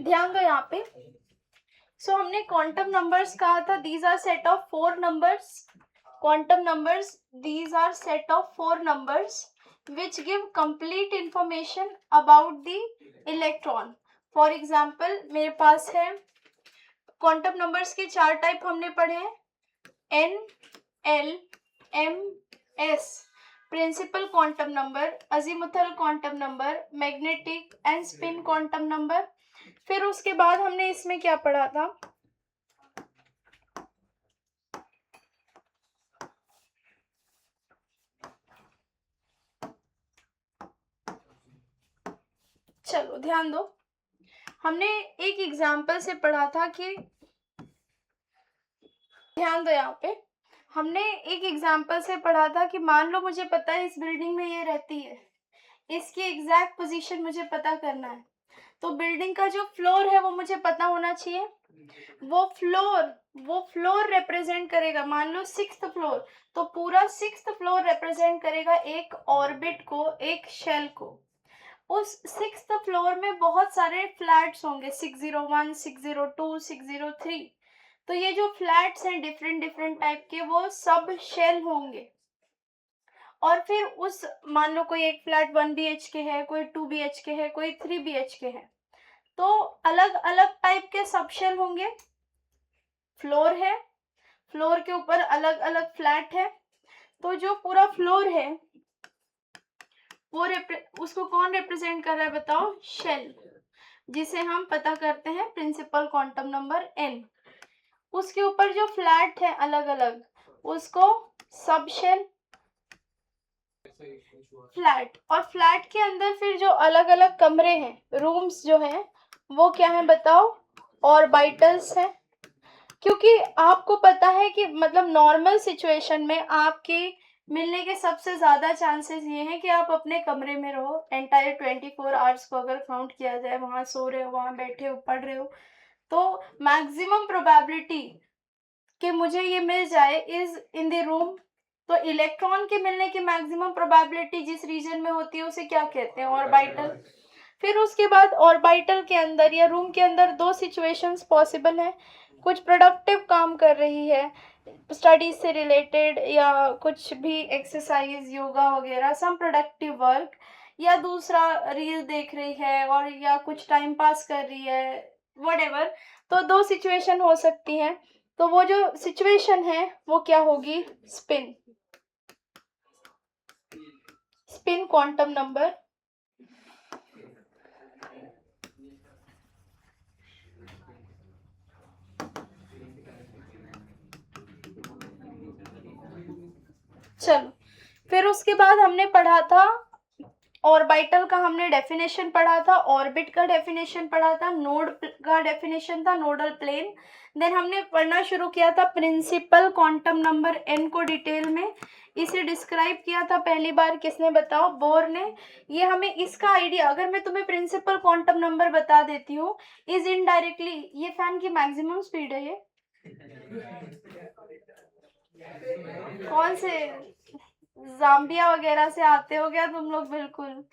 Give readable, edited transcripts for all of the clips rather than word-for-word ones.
ध्यान दो यहाँ पे। सो हमने क्वांटम नंबर्स कहा था, these are set of 4 numbers. Quantum numbers, these are set of 4 numbers which give complete information about the electron. For example, मेरे पास है क्वांटम नंबर्स के 4 टाइप हमने पढ़े हैं, N, L, M, S. Principal quantum number, azimuthal quantum number, magnetic and spin quantum number. फिर उसके बाद हमने इसमें क्या पढ़ा था, चलो ध्यान दो, हमने एक एग्जाम्पल से पढ़ा था कि, ध्यान दो यहाँ पे, हमने एक एग्जाम्पल से पढ़ा था कि मान लो मुझे पता है इस बिल्डिंग में ये रहती है, इसकी एग्जैक्ट पोजीशन मुझे पता करना है, तो बिल्डिंग का जो फ्लोर है वो मुझे पता होना चाहिए. वो फ्लोर रिप्रेजेंट करेगा, मान लो 6th फ्लोर, तो पूरा 6th फ्लोर रिप्रेजेंट करेगा एक ऑर्बिट को, एक शेल को. उस 6th फ्लोर में बहुत सारे फ्लैट्स होंगे, 601, 602, 603. तो ये जो फ्लैट्स हैं डिफरेंट टाइप के, वो सब शेल होंगे. और फिर उस, मान लो कोई एक फ्लैट 1 BHK है, कोई 2 BHK है, कोई 3 BHK है, तो अलग अलग टाइप के सब शेल होंगे. फ्लोर है, फ्लोर के ऊपर अलग अलग फ्लैट है, तो जो पूरा फ्लोर है वो उसको कौन रिप्रेजेंट कर रहा है बताओ, शेल, जिसे हम पता करते हैं प्रिंसिपल क्वांटम नंबर n. उसके ऊपर जो फ्लैट है अलग अलग, उसको सब शेल, फ्लैट. और फ्लैट के अंदर फिर जो अलग अलग कमरे हैं, रूम्स जो हैं, वो क्या है बताओ, ऑर्बिटल्स हैं. क्योंकि आपको पता है कि मतलब नॉर्मल सिचुएशन में आपके मिलने के सबसे ज्यादा चांसेस ये हैं कि आप अपने कमरे में रहो, एंटायर 24 आवर्स को अगर काउंट किया जाए, वहां सो रहे हो, वहां बैठे हो, पढ़ रहे हो, तो मैक्सिमम प्रोबेबिलिटी कि मुझे ये मिल जाए इज इन द रूम. तो इलेक्ट्रॉन के मिलने की मैक्सिमम प्रोबेबिलिटी जिस रीजन में होती है उसे क्या कहते हैं, ऑर्बिटल. फिर उसके बाद ऑर्बिटल के अंदर या रूम के अंदर 2 सिचुएशंस पॉसिबल हैं. कुछ प्रोडक्टिव काम कर रही है, स्टडीज से रिलेटेड या कुछ भी एक्सरसाइज, योगा वगैरह, सम प्रोडक्टिव वर्क, या दूसरा रील देख रही है और या कुछ टाइम पास कर रही है, व्हाटएवर. तो 2 सिचुएशन हो सकती हैं. तो वो जो सिचुएशन है वो क्या होगी, स्पिन, स्पिन क्वांटम नंबर. चलो, फिर उसके बाद हमने पढ़ा था ऑर्बिटल का, हमने डेफिनेशन पढ़ा था, ऑर्बिट का डेफिनेशन पढ़ा था, नोड का डेफिनेशन था, नोडल प्लेन. देन हमने पढ़ना शुरू किया था प्रिंसिपल क्वांटम नंबर n को डिटेल में. इसे डिस्क्राइब किया था पहली बार किसने बताओ, बोर ने. ये हमें इसका आइडिया, अगर मैं तुम्हें प्रिंसिपल क्वांटम नंबर बता देती हूँ, इज इनडायरेक्टली, ये फैन की मैक्सिमम स्पीड है ये, कौन से जाम्बिया वगैरह से आते हो क्या तुम लोग, बिल्कुल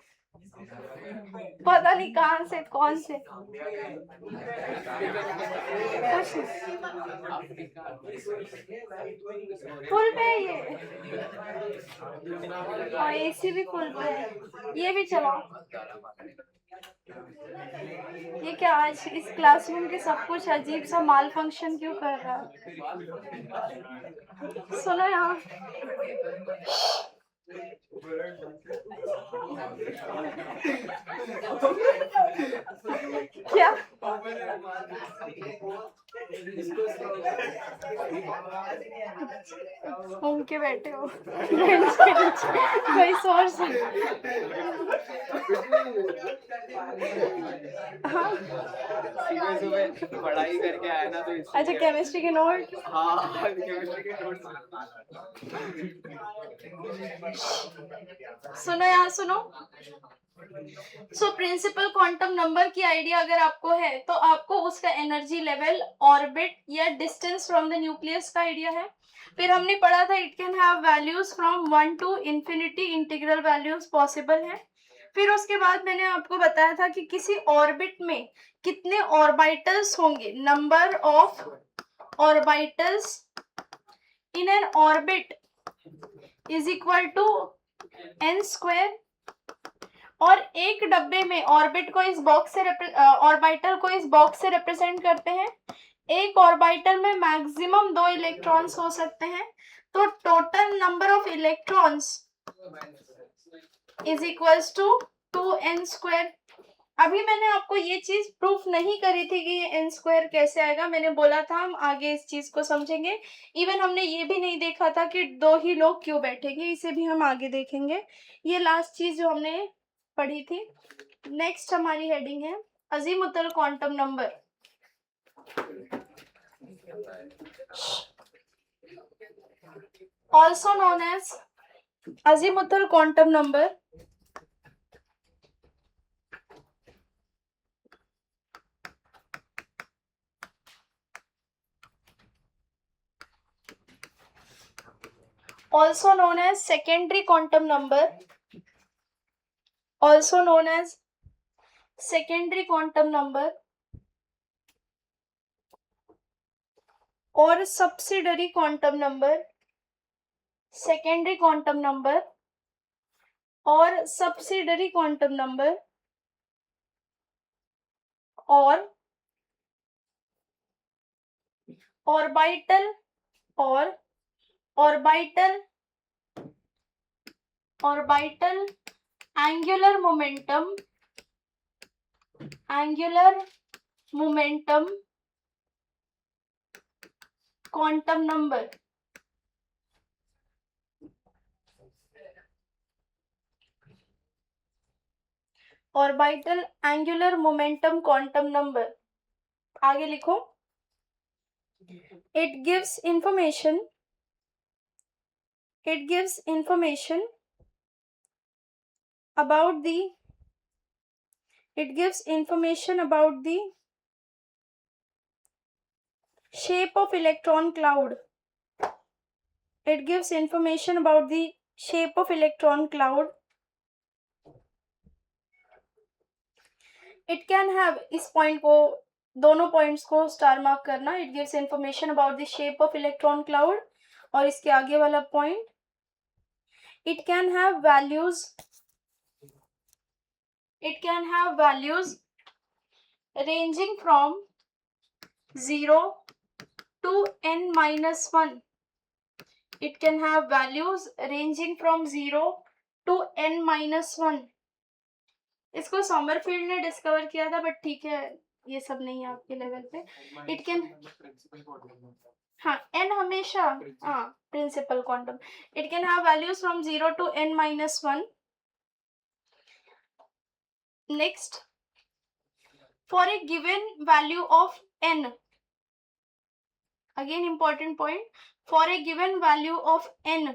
पता नहीं कहाँ से, कौन से, फुल पे है ये, और AC भी फुल पे है, ये भी चलाओ. ये क्या आज इस क्लासरूम के सब कुछ अजीब सा माल फंक्शन क्यों कर रहा है. सुनो यहाँ, क्या घूम के बैठे हो बेंच के नीचे, कोई सोर्स. हाँ, सुबह पढ़ाई करके आया ना, तो अच्छा केमिस्ट्री के नोट. हाँ, केमिस्ट्री के नोट्स. सुनो यहाँ, सुनो. सो प्रिंसिपल क्वांटम नंबर की आइडिया अगर आपको है तो आपको उसका एनर्जी लेवल, ऑर्बिट या डिस्टेंस फ्रॉम द न्यूक्लियस का आइडिया है. फिर हमने पढ़ा था it can have values from 1 to infinity, integral values possible है. फिर उसके बाद मैंने आपको बताया था कि किसी ऑर्बिट में कितने ऑर्बिटल्स होंगे, number of orbitals in n orbit is equal to n square. और एक डब्बे में ऑर्बिट को इस बॉक्स से ऑर्बिटल को इस बॉक्स से रिप्रेजेंट करते हैं। एक ऑर्बिटल में मैक्सिमम 2 इलेक्ट्रॉन्स हो सकते हैं, तो total number of electrons is equals to 2n square. अभी मैंने आपको ये चीज प्रूफ नहीं करी थी कि ये n स्क्वायर कैसे आएगा, मैंने बोला था हम आगे इस चीज को समझेंगे। इवन हमने ये भी नहीं देखा था कि 2 ही लोग क्यों बैठेंगे, इसे भी हम आगे देखेंगे। ये लास्ट चीज जो हमने पढ़ी थी। नेक्स्ट हमारी हेडिंग है azimuthal quantum number. also known as azimuthal quantum number also known as secondary quantum number, also known as secondary quantum number और subsidiary quantum number, secondary quantum number और subsidiary quantum number और orbital और orbital angular momentum quantum number। Orbital angular momentum quantum number, आगे लिखो। it gives information about the shape of electron cloud. It gives information about the shape of electron cloud. It can have, इस point को, दोनों points को star mark करना। It gives information about the shape of electron cloud और इसके आगे वाला point, it can have values ranging from 0 to n-1. It can have values ranging from 0 to n-1. इसको समरफील्ड ने डिस्कवर किया था, बट ठीक है ये सब नहीं है आपके लेवल पे। इट कैन, हाँ n हमेशा, हाँ principal quantum. It can have values from 0 to n-1। Next, for a given value of n, again important point, for a given value of n,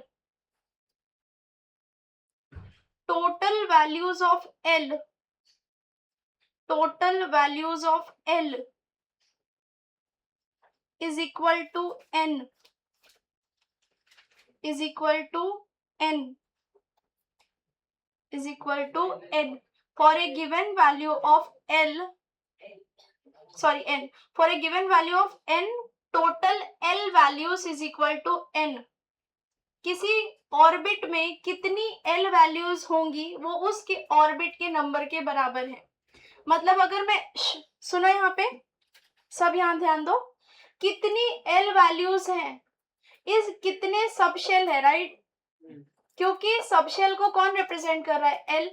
total values of L is equal to n for a given value of n, for a given value of n, total L values is equal to n। किसी orbit में कितनी L values होंगी वो उसके orbit के number के बराबर है। मतलब अगर मैं, सुनो यहाँ पे सब, यहाँ ध्यान दो, कितनी L वैल्यूज हैं, इस कितने सबशेल है, राइट, क्योंकि सबशेल को कौन रिप्रेजेंट कर रहा है, L।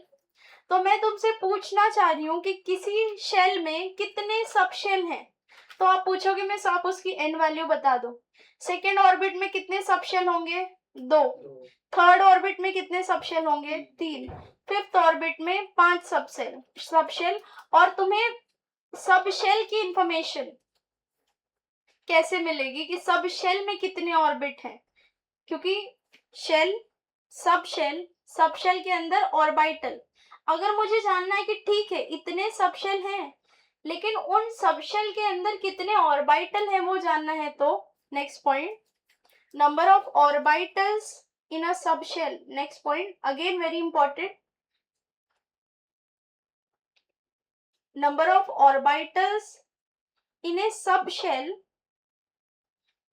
तो मैं तुमसे पूछना चाह रही हूँ कि किसी शेल में कितने सबशेल हैं, तो आप पूछोगे मैं आप उसकी n वैल्यू बता दो। सेकेंड ऑर्बिट में कितने सबशेल होंगे, 2। थर्ड ऑर्बिट में कितने सबशेल होंगे, 3। फिफ्थ ऑर्बिट में 5 सबशेल। और तुम्हें सबशेल की इंफॉर्मेशन कैसे मिलेगी कि सबशेल में कितने ऑर्बिट हैं, क्योंकि शेल, सबशेल के अंदर ऑर्बिटल। अगर मुझे जानना है कि ठीक है इतने सबशेल हैं, लेकिन उन सबशेल के अंदर कितने ऑर्बिटल हैं वो जानना है, तो next point, number of orbitals in a subshell। next point, again very important, number of orbitals in a subshell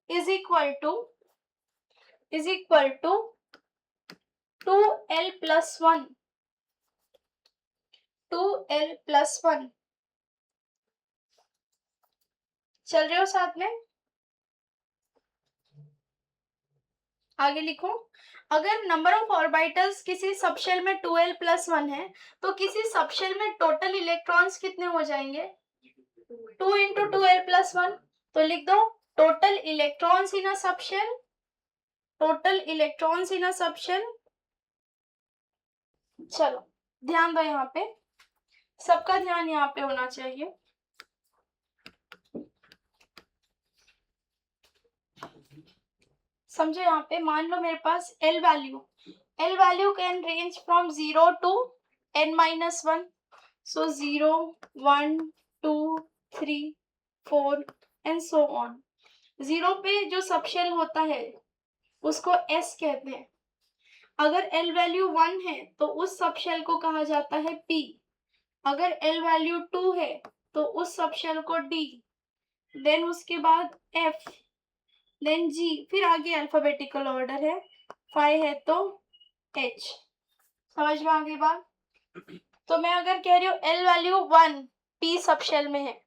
is equal to 2l plus 1. 2l plus 1. चल रहे हो साथ में? आगे लिखो, अगर नंबर ऑफ ऑर्बिटल्स किसी सबशेल में 2l plus 1 है तो किसी सबशेल में टोटल इलेक्ट्रॉन्स कितने हो जाएंगे? 2 into 2l plus 1. तो लिख दो total electrons in a subshell. Total electrons in a subshell. चलो ध्यान दो, यहाँ पे सबका ध्यान यहाँ पे होना चाहिए. समझो, यहाँ पे मान लो मेरे पास l value can range from 0 to n-1. So 0 1 2 3 4 and so on. 0 पे जो सबशेल होता है उसको एस कहते हैं. अगर एल वैल्यू 1 है तो उस सबशेल को कहा जाता है पी. अगर एल वैल्यू 2 है तो उस सबशेल को डी. देन उसके बाद एफ, देन जी, फिर आगे अल्फाबेटिकल ऑर्डर है. 5 है तो एच. समझ में आ गई बात? तो मैं अगर कह रही हूँ एल वैल्यू 1 पी सबशेल में है,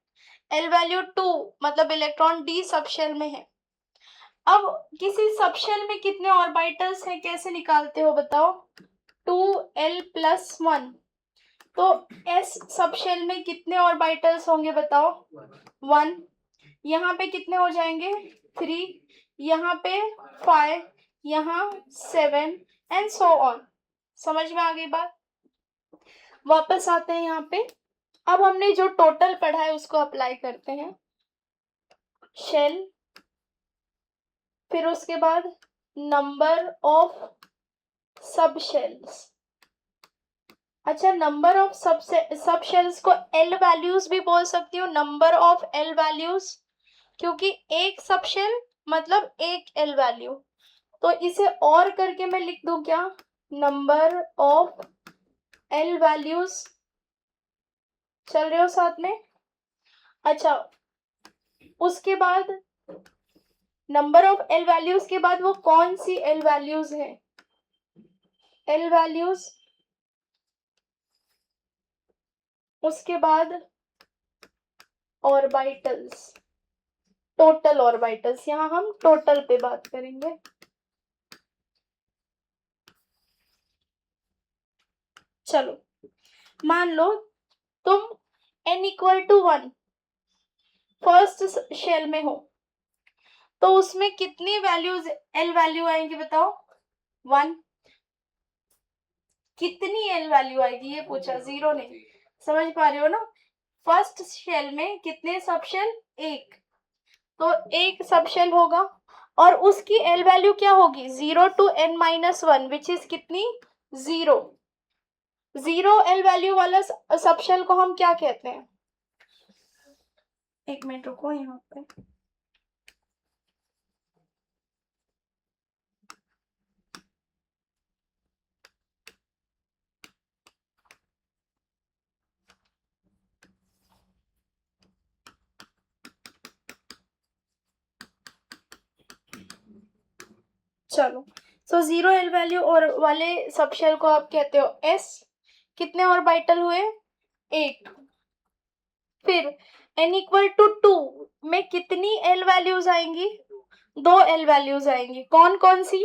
एल वैल्यू 2 मतलब इलेक्ट्रॉन डी सबशेल में है. अब किसी सबशेल में कितने ऑर्बिटल्स हैं कैसे निकालते हो बताओ? 2l plus 1. तो एस सबशेल में कितने ऑर्बिटल्स होंगे बताओ? 1. यहाँ पे कितने हो जाएंगे? 3. यहाँ पे 5, यहाँ 7 एंड सो ऑन. समझ में आ गई बात? वापस आते हैं यहाँ पे. अब हमने जो टोटल पढ़ा है उसको अप्लाई करते हैं. शेल, फिर उसके बाद नंबर ऑफ सबशेल्स. अच्छा, नंबर ऑफ सबशेल्स को एल वैल्यूज भी बोल सकती हूँ, नंबर ऑफ एल वैल्यूज, क्योंकि एक सबशेल मतलब एक एल वैल्यू. तो इसे और करके मैं लिख दूं क्या? Number of L values. चल रहे हो साथ में? अच्छा, उसके बाद नंबर ऑफ एल वैल्यूज के बाद वो कौन सी एल वैल्यूज है? L values. उसके बाद ऑर्बिटल्स, टोटल ऑर्बिटल्स. यहाँ हम टोटल पे बात करेंगे. चलो मान लो तुम n equal to 1 first shell में हो, तो उसमें कितनी वैल्यूज एल वैल्यू आएंगी बताओ? 1. कितनी एल वैल्यू आएगी ये पूछा, 0 नहीं. समझ पा रहे हो ना? फर्स्ट शेल में कितने सबशेल? एक. तो एक सबशेल होगा और उसकी एल वैल्यू क्या होगी? 0 to n-1 विच इज कितनी? 0. 0 एल वैल्यू वाला सबशेल को हम क्या कहते हैं? एक मिनट रुको यहाँ पे. चलो, सो 0 एल वैल्यू और वाले सबशेल को आप कहते हो एस. कितने ऑर्बिटल हुए? 8. फिर n इक्वल टू 2 में कितनी एल वैल्यूज आएंगी? 2 एल वैल्यूज आएंगी. कौन कौन सी?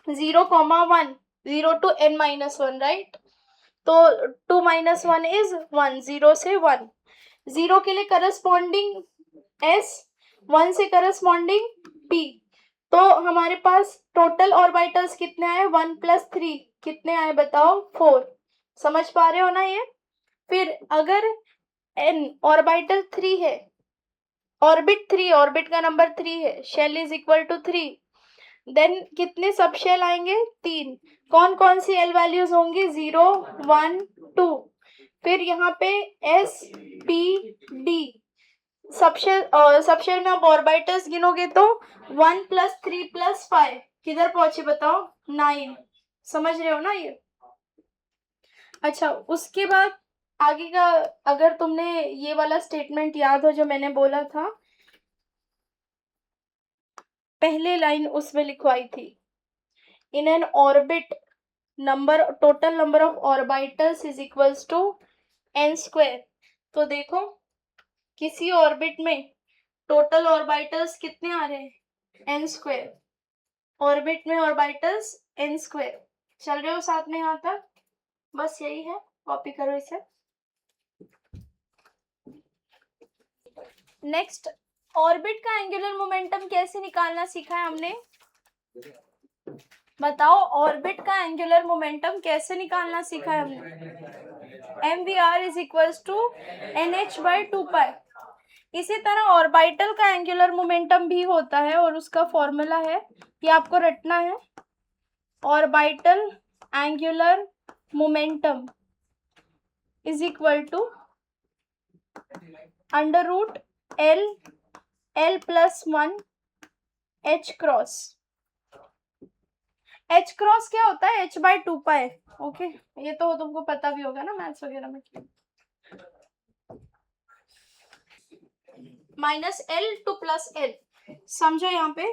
0,1, 0 to n-1, राइट? तो 2 - 1 इज 1, 0 से 1. 0 के लिए करस्पॉन्डिंग s, 1 से करस्पॉन्डिंग p. तो हमारे पास टोटल ऑर्बिटल्स कितने आए? 1 + 3 कितने आए बताओ? 4. समझ पा रहे हो ना ये? फिर अगर n ऑर्बिटल 3 है, ऑर्बिट 3, ऑर्बिट का नंबर 3 है, shell is equal to 3, then कितने सबशेल आएंगे? 3. कौन कौन सी एल वैल्यूज होंगी? 0 1 2. फिर यहाँ पे एस पी डी. सबशेल में आप ऑर्बिटल्स गिनोगे तो 1 + 3 + 5 किधर पहुंचे बताओ? 9. समझ रहे हो ना ये? अच्छा, उसके बाद आगे का अगर तुमने ये वाला स्टेटमेंट याद हो जो मैंने बोला था, पहले लाइन उसमें लिखवाई थी, in n orbit total number of orbitals is equals to n square. तो देखो किसी ऑर्बिट में टोटल ऑर्बिटल्स कितने आ रहे हैं, n स्क्वायर। ऑर्बिट में ऑर्बिटल्स n स्क्वायर। चल रहे हो साथ में यहाँ तक? बस यही है, कॉपी करो इसे। नेक्स्ट, ऑर्बिट का एंगुलर मोमेंटम कैसे निकालना सीखा है हमने? बताओ, ऑर्बिट का एंगुलर मोमेंटम कैसे निकालना सीखा है हमने? mvr is equals to nh/2π। इसी तरह ऑर्बिटल का एंगुलर मोमेंटम भी होता है और उसका फॉर्मूला है, ये आपको रटना है। Orbital angular momentum is equal to under root l plus 1 h cross. h cross क्या होता है? h/2π। ओके, ये तो तुमको पता भी होगा ना मैथ्स वगैरह में। -l टू +l, समझो यहाँ पे।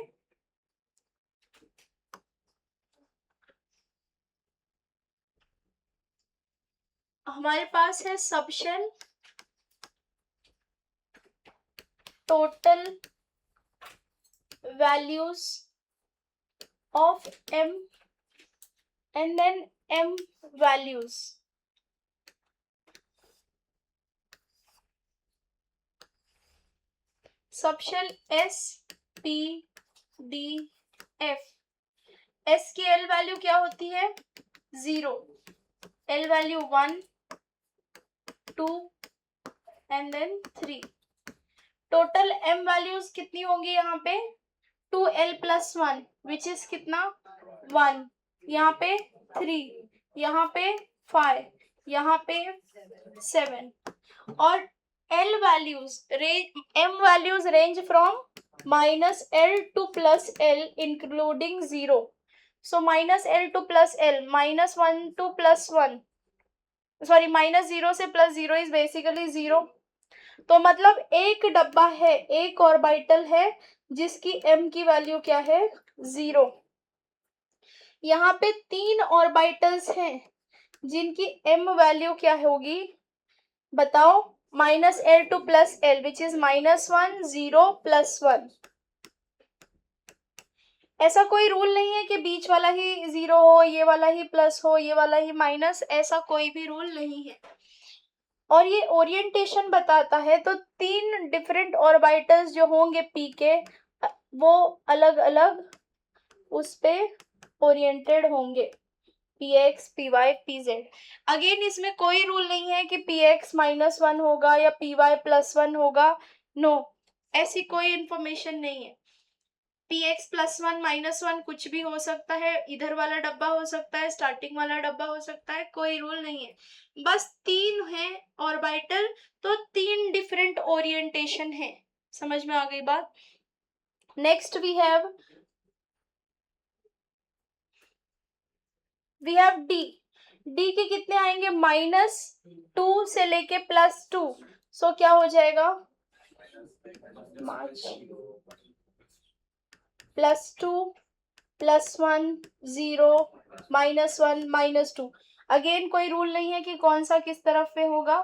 हमारे पास है subshell total values of m and then m values। Subshell s p d f। s की l वैल्यू क्या होती है? 0, l वैल्यू 1 2 and then 3। Total m values कितनी होंगी यहाँ पे? 2l प्लस 1 विच इज कितना? 1, यहाँ पे 3, यहाँ पे 5, यहाँ पे 7। और l values m values range from -l to +l including 0। So -l to +l, -1 to +1, sorry -0 से +0 इज बेसिकली 0। तो मतलब एक डब्बा है, एक ऑर्बिटल है जिसकी m की वैल्यू क्या है? 0। यहाँ पे 3 ऑर्बिटल्स हैं जिनकी m वैल्यू क्या होगी? बताओ। -l to +l which is -1 0 +1। ऐसा कोई रूल नहीं है कि बीच वाला ही 0 हो, ये वाला ही प्लस हो, ये वाला ही माइनस, ऐसा कोई भी रूल नहीं है। और ये ओरिएंटेशन बताता है, तो 3 डिफरेंट ऑर्बिटल्स जो होंगे p के, वो अलग अलग उस पे ओरिएंटेड होंगे, px py pz। अगेन इसमें कोई रूल नहीं है कि px -1 होगा या py +1 होगा, नो, ऐसी कोई इंफॉर्मेशन नहीं है। px +1 -1 कुछ भी हो सकता है, इधर वाला डब्बा हो सकता है, स्टार्टिंग वाला डब्बा हो सकता है, कोई रूल नहीं है। बस 3 है ऑर्बिटल, तो 3 डिफरेंट ओरिएंटेशन है। समझ में आ गई बात? Next we have d. D के कितने आएंगे? -2 से लेके +2। सो क्या हो जाएगा? +2 +1 0 -1 -2। अगेन कोई रूल नहीं है कि कौन सा किस तरफ पे होगा।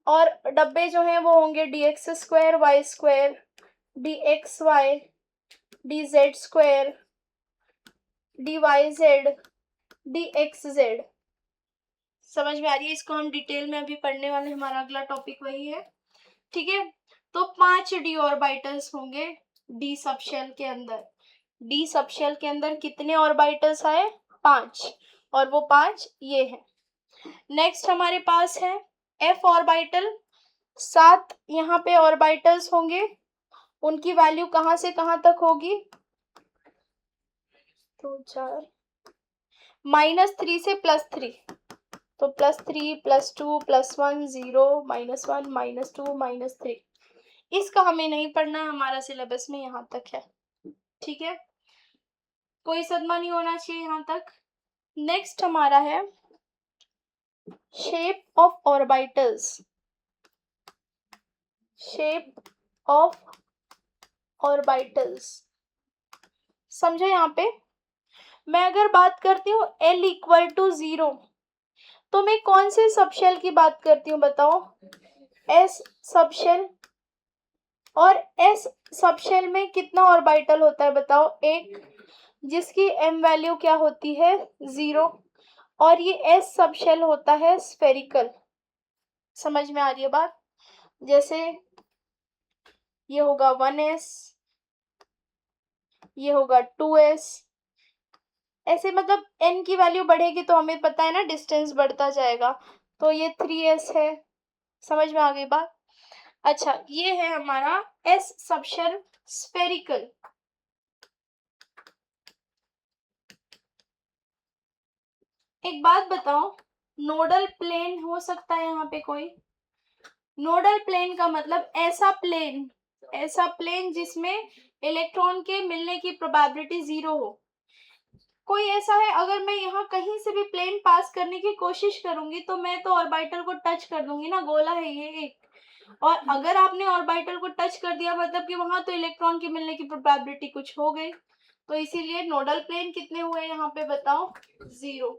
और डब्बे जो हैं वो होंगे dx² y² dxy dz² dyz dxz। समझ में आ रही है? इसको हम डिटेल में अभी पढ़ने वाले, हमारा अगला टॉपिक वही है। ठीक है, तो 5 डी ऑर्बिटल्स होंगे डी सबशेल के अंदर। डी सबशेल के अंदर कितने ऑर्बिटल्स आए? 5, और वो 5 ये हैं। नेक्स्ट हमारे पास है एफ ऑर्बिटल, 7 यहाँ पे ऑर्बिटल्स होंगे। उनकी वैल्यू कहाँ से कहाँ तक होगी? 2 4 -3 से +3, तो +3 +2 +1 0 -1 -2 -3। इसका हमें नहीं पढ़ना, हमारा सिलेबस में यहाँ तक है। ठीक है, कोई सदमा नहीं होना चाहिए यहाँ तक। नेक्स्ट हमारा है shape of orbitals, shape of orbitals। समझो यहाँ पे मैं अगर बात करती हूँ L इक्वल टू 0 तो मैं कौन से सबशेल की बात करती हूँ बताओ? S subshell. और S सबशेल में कितना ऑर्बिटल होता है बताओ? एक, जिसकी m वैल्यू क्या होती है? 0। और ये S सबशेल होता है स्फेरिकल। समझ में आ रही है बात? जैसे ये होगा 1s, ये होगा 2s, ऐसे मतलब n की वैल्यू बढ़ेगी तो हमें पता है ना डिस्टेंस बढ़ता जाएगा, तो ये 3s है। समझ में आ गई बात? अच्छा, ये है हमारा S सबशेल स्फेरिकल। एक बात बताओ, नोडल प्लेन हो सकता है यहाँ पे कोई? नोडल प्लेन का मतलब ऐसा प्लेन जिसमें इलेक्ट्रॉन के मिलने की प्रोबेबिलिटी 0 हो। कोई ऐसा है? अगर मैं यहाँ कहीं से भी प्लेन पास करने की कोशिश करूंगी तो मैं तो ऑर्बिटल को टच कर दूंगी ना, गोला है ये एक। और अगर आपने ऑर्बिटल को टच कर दिया मतलब कि वहां तो इलेक्ट्रॉन के मिलने की प्रोबेबिलिटी कुछ हो गई। तो इसीलिए नोडल प्लेन कितने हुए यहाँ पे बताओ? 0।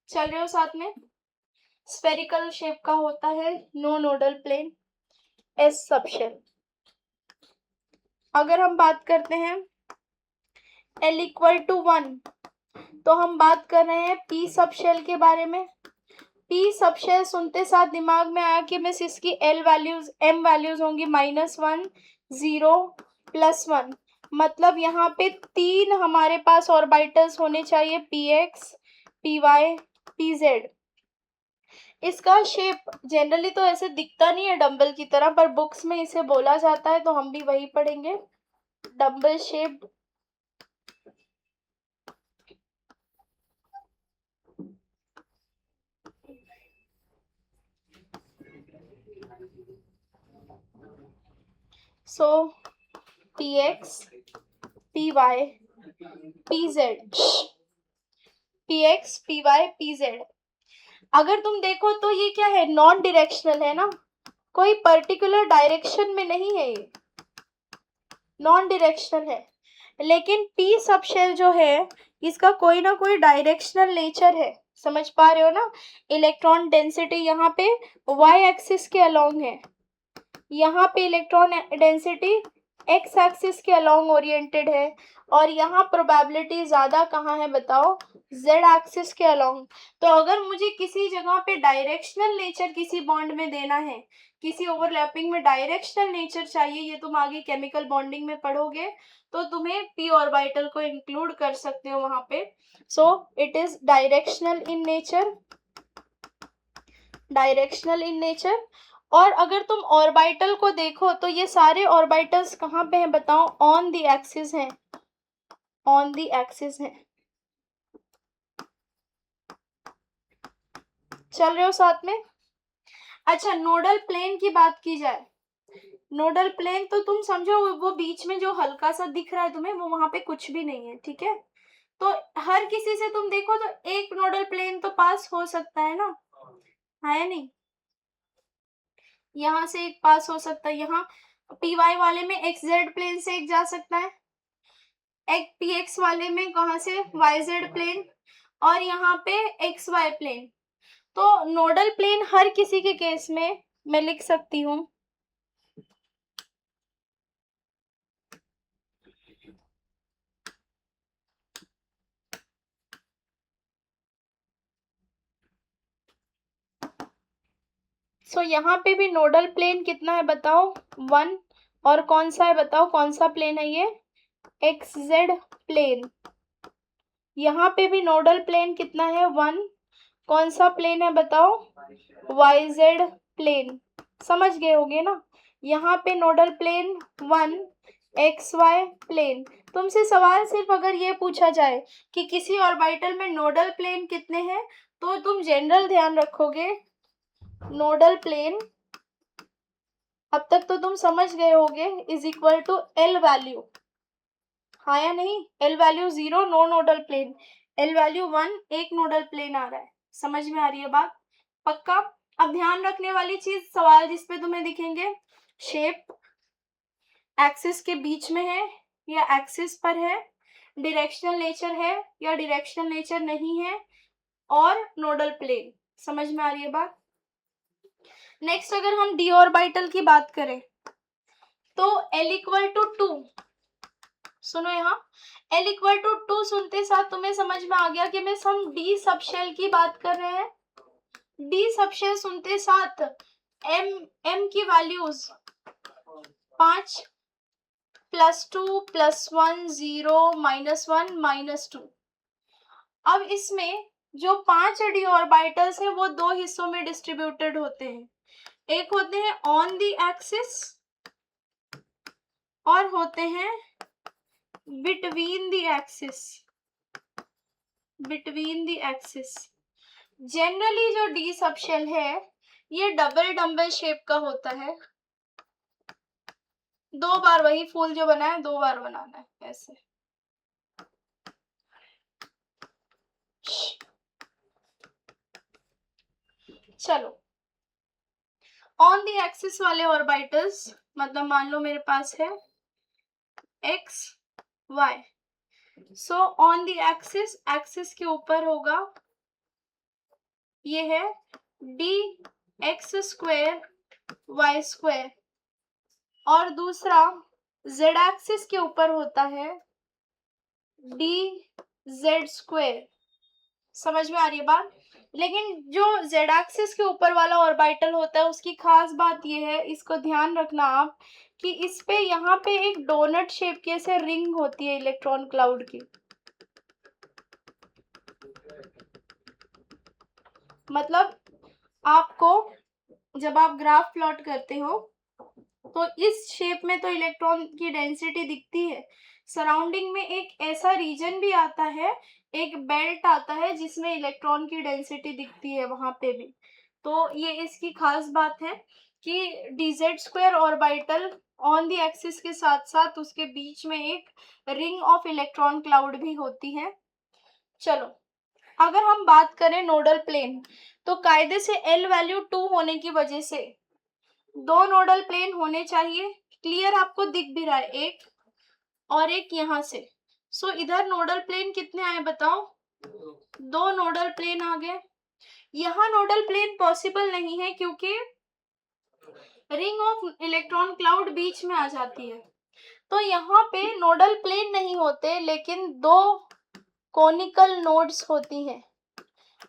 चल रहे हो साथ में? स्फेरिकल शेप का होता है no nodal plane, s subshell. अगर हम बात करते हैं L इक्वल टू 1 तो हम बात कर रहे हैं P सबशेल के बारे में। P सबशेल सुनते साथ दिमाग में आया कि मिस इसकी m वैल्यूज होंगी -1, 0, +1। मतलब यहाँ पे 3 हमारे पास ऑर्बिटल्स होने चाहिए, px, py, pz। इसका शेप जनरली तो ऐसे दिखता नहीं है डंबल की तरह, पर बुक्स में इसे बोला जाता है तो हम भी वही पढ़ेंगे, डंबल शेप। सो px, py, pz, px, py, pz। अगर तुम देखो तो ये क्या है? नॉन डायरेक्शनल है ना, कोई पर्टिकुलर डायरेक्शन में नहीं है, ये नॉन डायरेक्शनल है। लेकिन P सबशेल जो है इसका कोई ना कोई डायरेक्शनल नेचर है। समझ पा रहे हो ना? इलेक्ट्रॉन डेंसिटी यहाँ पे y एक्सिस के अलोंग है, यहाँ पे इलेक्ट्रॉन डेंसिटी x एक्सिस के अलोंग ओरिएंटेड है, और यहाँ प्रोबेबिलिटी ज्यादा कहाँ है बताओ? z एक्सिस के अलोंग। तो अगर मुझे किसी जगह पे डायरेक्शनल नेचर किसी बॉन्ड में देना है, किसी ओवरलैपिंग में डायरेक्शनल नेचर चाहिए, ये तुम आगे केमिकल बॉन्डिंग में पढ़ोगे, तो तुम्हें p ऑर्बिटल को इंक्लूड कर सकते हो वहां पे। So it is directional in nature, directional in nature. और अगर तुम ऑर्बिटल को देखो तो ये सारे ऑर्बिटल्स कहाँ पे हैं बताओ? ऑन द एक्सिस हैं, ऑन द एक्सिस हैं। चल रहे हो साथ में? अच्छा, नोडल प्लेन की बात की जाए, नोडल प्लेन तो तुम समझो वो बीच में जो हल्का सा दिख रहा है तुम्हें, वो वहां पे कुछ भी नहीं है, ठीक है? तो हर किसी से तुम देखो तो एक नोडल प्लेन तो पास हो सकता है ना, है नहीं? यहाँ से एक पास हो सकता है, यहाँ py वाले में xz प्लेन से एक जा सकता है, एक px वाले में कहाँ से? yz प्लेन, और यहाँ पे xy प्लेन। तो नोडल प्लेन हर किसी के केस में मैं लिख सकती हूँ यहाँ पे भी नोडल प्लेन कितना है बताओ? 1। और कौन सा है बताओ? कौन सा प्लेन है ये? xz plane. यहाँ पे भी नोडल प्लेन कितना है? 1। कौन सा प्लेन है बताओ? yz plane. समझ गए होगे ना? यहाँ पे नोडल प्लेन 1, xy प्लेन। तुमसे सवाल सिर्फ अगर ये पूछा जाए कि किसी ऑर्बिटल में नोडल प्लेन कितने हैं, तो तुम जनरल ध्यान रखोगे नोडल प्लेन, अब तक तो तुम समझ गए होगे, is equal to L value, हाँ या नहीं? L value 0, no nodal plane. L value 1 एक नोडल प्लेन आ रहा है। समझ में आ रही है बात? पक्का? अब ध्यान रखने वाली चीज, सवाल जिसपे तुम्हें दिखेंगे, शेप एक्सिस के बीच में है या एक्सिस पर है, डायरेक्शनल नेचर है या डायरेक्शनल नेचर नहीं है, और नोडल प्लेन। समझ में आ रही है बात? नेक्स्ट अगर हम डी ऑर्बिटल की बात करें तो L इक्वल टू 2, सुनो यहाँ, L इक्वल टू 2 सुनते साथ तुम्हें समझ में आ गया कि मैं हम डी सबशेल की बात कर रहे हैं। डी सबशेल सुनते साथ m की वैल्यूज 5 +2 +1 0 -1 -2। अब इसमें जो 5 डी ऑर्बिटल्स हैं वो दो हिस्सों में डिस्ट्रीब्यूटेड होते हैं। एक होते हैं ऑन द एक्सिस और होते हैं between the axis. Between the axis generally जो डी सबशेल है ये डबल डम्बल शेप का होता है। 2 बार वही फूल जो बना है 2 बार बनाना है ऐसे। चलो, ऑन द एक्सिस वाले ऑर्बिटल्स, मतलब मान लो मेरे पास है x y, so on the axis, axis के ऊपर होगा ये है dx² y², और दूसरा z एक्सिस के ऊपर होता है dz²। समझ में आ रही है बात? लेकिन जो z एक्सिस के ऊपर वाला ऑर्बिटल होता है उसकी खास बात ये है, इसको ध्यान रखना आप, कि इस पे यहाँ पे एक डोनट शेप की ऐसे रिंग होती है इलेक्ट्रॉन क्लाउड की। मतलब आपको जब आप ग्राफ प्लॉट करते हो तो इस शेप में तो इलेक्ट्रॉन की डेंसिटी दिखती है, सराउंडिंग में एक ऐसा रीजन भी आता है, एक बेल्ट आता है जिसमें इलेक्ट्रॉन की डेंसिटी दिखती है वहां पे भी। तो ये इसकी खास बात है कि dz² orbital on the axis के साथ साथ उसके बीच में एक रिंग ऑफ इलेक्ट्रॉन क्लाउड भी होती है। चलो, अगर हम बात करें नोडल प्लेन, तो कायदे से L वैल्यू 2 होने की वजह से 2 नोडल प्लेन होने चाहिए। क्लियर? आपको दिख भी रहा है, एक और एक यहाँ से। सो इधर नोडल प्लेन कितने आए बताओ? 2 नोडल प्लेन आ गए। यहाँ नोडल प्लेन पॉसिबल नहीं है क्योंकि रिंग ऑफ इलेक्ट्रॉन क्लाउड बीच में आ जाती है, तो यहाँ पे नोडल प्लेन नहीं होते, लेकिन 2 कोनिकल नोड्स होती हैं।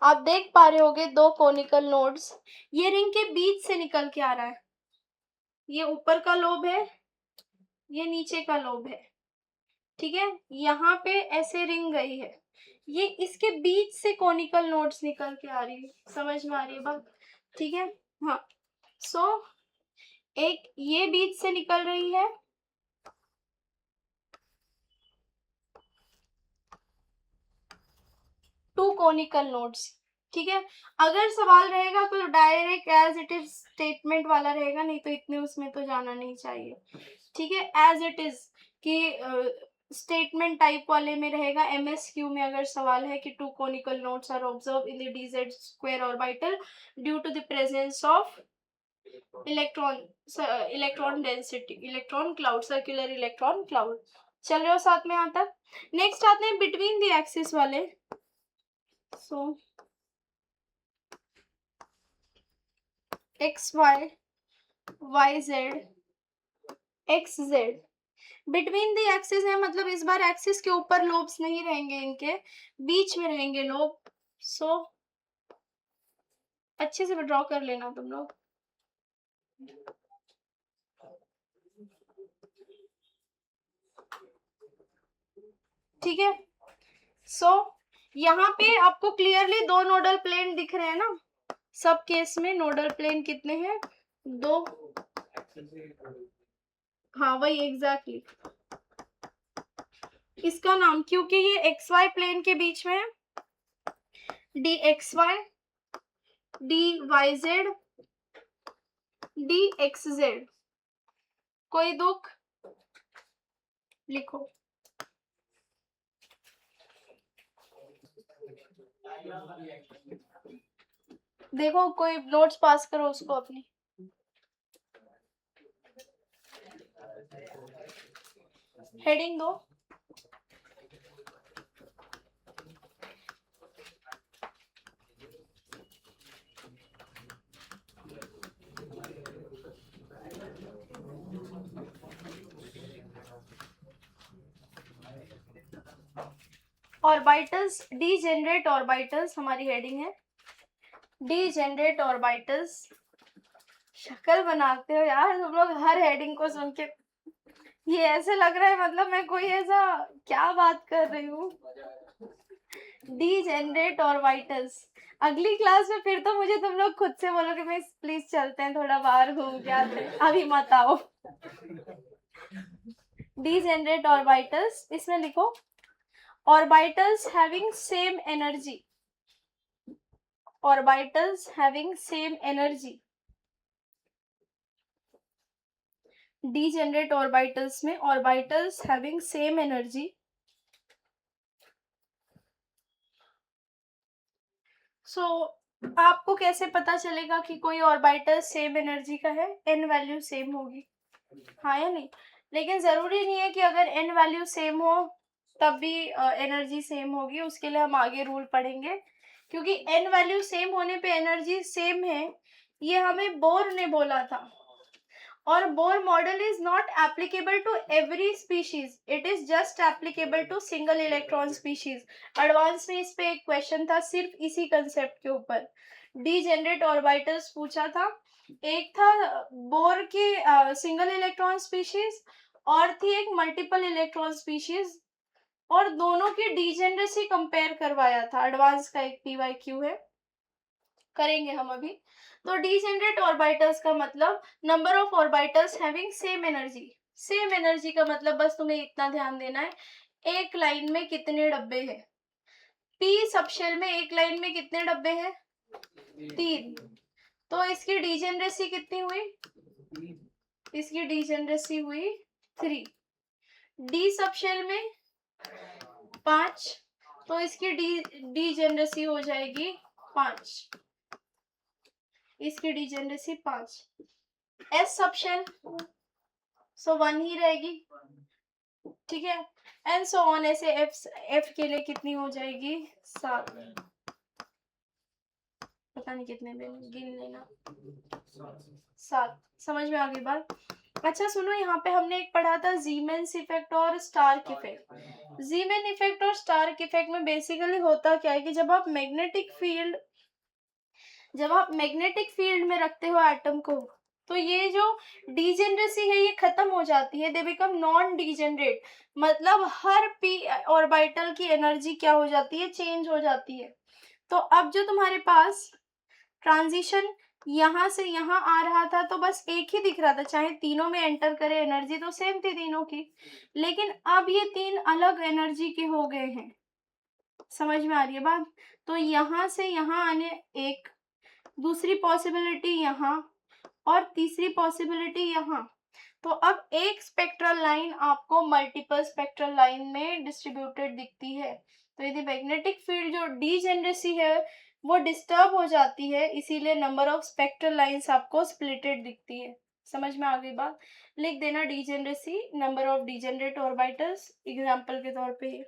आप देख पा रहे होगे 2 कोनिकल नोड्स, ये रिंग के बीच से निकल के आ रहा है। ये ऊपर का लोब है, ये नीचे का लोब है, ठीक है? यहाँ पे ऐसे रिंग गई है, ये इसके बीच से कोनिकल नोड्स निकल के आ रही है। समझ में आ रही है बात? ठीक है, हाँ। सो एक ये बीच से निकल रही है, टू कोनिकल नोड्स, ठीक है? अगर सवाल रहेगा तो direct as it is statement वाला रहेगा, नहीं तो इतने उसमें तो जाना नहीं चाहिए, ठीक है? एज इट इज कि स्टेटमेंट टाइप वाले में रहेगा। MSQ में अगर सवाल है कि 2 conical nodes are observe in the dz² orbital due to the presence of electron density, electron cloud, circular electron cloud. चल रहे हो साथ में यहाँ तक? नेक्स्ट आते हैं बिटवीन द एक्सिस वाले। सो XY YZ XZ between the axis है, मतलब इस बार एक्सिस के ऊपर लोब्स नहीं रहेंगे, इनके बीच में रहेंगे लोब। सो अच्छे से ड्रॉ कर लेना तुम लोग। ठीक है? सो यहाँ पे आपको क्लियरली 2 नोडल प्लेन दिख रहे हैं ना? सब केस में नोडल प्लेन कितने हैं? 2। हाँ वही एग्जैक्टली इसका नाम, क्योंकि ये XY प्लेन के बीच में है, DXY DYZ DXZ। कोई दुख? लिखो। देखो कोई नोट्स पास करो उसको अपनी। हेडिंग दो। ऑर्बिटल्स, डीजेनरेट ऑर्बिटल्स हमारी हेडिंग है। Degenerate orbitals. शक्ल बनाते हो यार तुम लोग हर हेडिंग को सुन के, ये ऐसे लग रहा है मतलब मैं कोई ऐसा क्या बात कर रही हूँ। Degenerate orbitals. अगली क्लास में फिर तो मुझे तुम लोग खुद से बोलोगे मैं प्लीज चलते हैं थोड़ा बाहर घूम के आते हैं, अभी मत आओ। डीजेनरेट ऑर्बिटल्स, इसमें लिखो orbitals having same energy. Orbitals having same energy. Degenerate orbitals में ऑर्बिटल्स हैविंग सेम एनर्जी। सो आपको कैसे पता चलेगा कि कोई ऑर्बिटल सेम एनर्जी का है? एन वैल्यू सेम होगी, हाँ या नहीं? लेकिन जरूरी नहीं है कि अगर एन वैल्यू सेम हो तब भी एनर्जी सेम होगी, उसके लिए हम आगे रूल पढ़ेंगे। क्योंकि एन वैल्यू सेम होने पे एनर्जी सेम है, ये हमें बोर ने बोला था। और Bohr model is not applicable to every species, it is just applicable to single electron species. Advance में इस पे एक क्वेश्चन था सिर्फ इसी कंसेप्ट के ऊपर, डीजेनरेट ऑर्बिटल्स पूछा था। एक था बोर की सिंगल इलेक्ट्रॉन स्पीशीज और थी एक मल्टीपल इलेक्ट्रॉन स्पीशीज, और दोनों की डीजेनरेसी कंपेयर करवाया था। एडवांस का एक पीवाईक्यू है, करेंगे हम अभी। तो डीजेनरेट ऑर्बिटल्स का मतलब number of orbitals having same energy. Same energy का मतलब बस तुम्हें इतना ध्यान देना है, एक लाइन में कितने डब्बे हैं। पी सबशेल में एक लाइन में कितने डब्बे हैं? 3। तो इसकी डीजेनरेसी कितनी हुई? इसकी डीजेनरेसी हुई 3। डी सबशेल में 5, तो इसकी डीजेनरेसी हो जाएगी 5। इसकी डीजेनरेसी 5। एस सबशेल सो 1 ही रहेगी, ठीक है। एंड सो ऑन, ऐसे एफ के लिए कितनी हो जाएगी? 7। पता नहीं कितने गिन लेना, 7। समझ में आ गई बात? अच्छा सुनो, यहाँ पे हमने एक पढ़ा था जीमेंस इफेक्ट और स्टार्क इफेक्ट। जीमेन इफेक्ट और स्टार्क इफेक्ट में बेसिकली होता क्या है कि जब आप मैग्नेटिक फील्ड में रखते हो एटम को, तो ये जो डीजेनरेसी है ये खत्म हो जाती है, दे बिकम नॉन डीजेनरेट। मतलब हर पी ऑर्बिटल की एनर्जी क्या हो जाती है? चेंज हो जाती है। तो अब जो तुम्हारे पास ट्रांजिशन यहाँ से यहाँ आ रहा था तो बस एक ही दिख रहा था, चाहे तीनों में एंटर करे एनर्जी तो सेम थी तीनों की। लेकिन अब ये 3 अलग एनर्जी के हो गए हैं। समझ में आ रही है बात? तो यहाँ से यहाँ आने एक, दूसरी पॉसिबिलिटी यहाँ, और तीसरी पॉसिबिलिटी यहाँ। तो अब एक स्पेक्ट्रल लाइन आपको मल्टीपल स्पेक्ट्रल लाइन में डिस्ट्रीब्यूटेड दिखती है। तो यदि मैग्नेटिक फील्ड जो डीजेनरेसी है वो डिस्टर्ब हो जाती है, इसीलिए नंबर ऑफ स्पेक्ट्रल लाइंस आपको स्प्लिटेड दिखती है। समझ में आ गई बात? लिख देना degeneracy, number of degenerate orbitals example के तौर पे।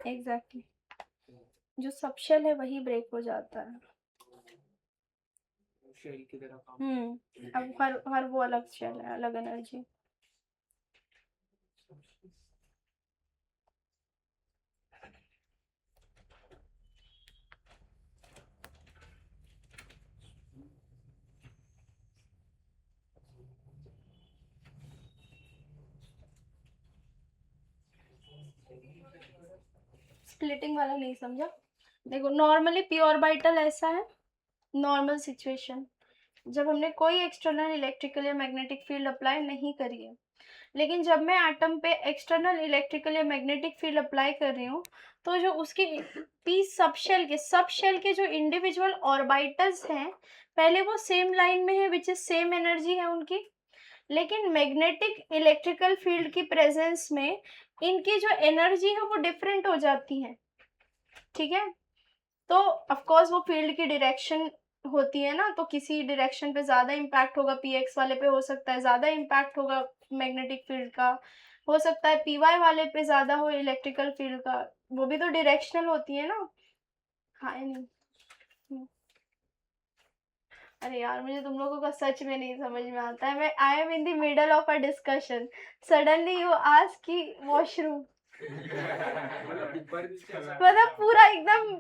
एग्जैक्टली, जो सब शेल है वही ब्रेक हो जाता है। शेल की तरह काम। अब हर वो अलग शेल है, अलग एनर्जी। स्प्लिटिंग वाला नहीं समझा। देखो नॉर्मली पी ऑर्बिटल ऐसा है, नॉर्मल सिचुएशन जब हमने कोई एक्सटर्नल इलेक्ट्रिकल या मैग्नेटिक फील्ड अप्लाई नहीं करी है, लेकिन जब मैं एटम पे एक्सटर्नल इलेक्ट्रिकल या मैग्नेटिक फील्ड अप्लाई कर रही हूँ, तो जो उसकी पी सबशेल के जो इंडिविजुअल ऑर्बिटल्स हैं, पहले वो सेम लाइन में है, विच इज सेम एनर्जी है उनकी, लेकिन मैग्नेटिक इलेक्ट्रिकल फील्ड की प्रेजेंस में इनकी जो एनर्जी है वो डिफरेंट हो जाती है। ठीक है, तो ऑफ कोर्स वो फील्ड की डायरेक्शन होती है ना, तो किसी डायरेक्शन पे ज्यादा इम्पैक्ट होगा, पीएक्स वाले पे हो सकता है ज्यादा इम्पैक्ट होगा मैग्नेटिक फील्ड का, हो सकता है पीवाई वाले पे ज्यादा हो इलेक्ट्रिकल फील्ड का, वो भी तो डायरेक्शनल होती है ना। हाँ नहीं, अरे यार मुझे तुम लोगों का सच में नहीं समझ में आता है, मैं I am in the middle of a discussion, suddenly you ask कि वॉशरूम, मतलब पूरा एकदम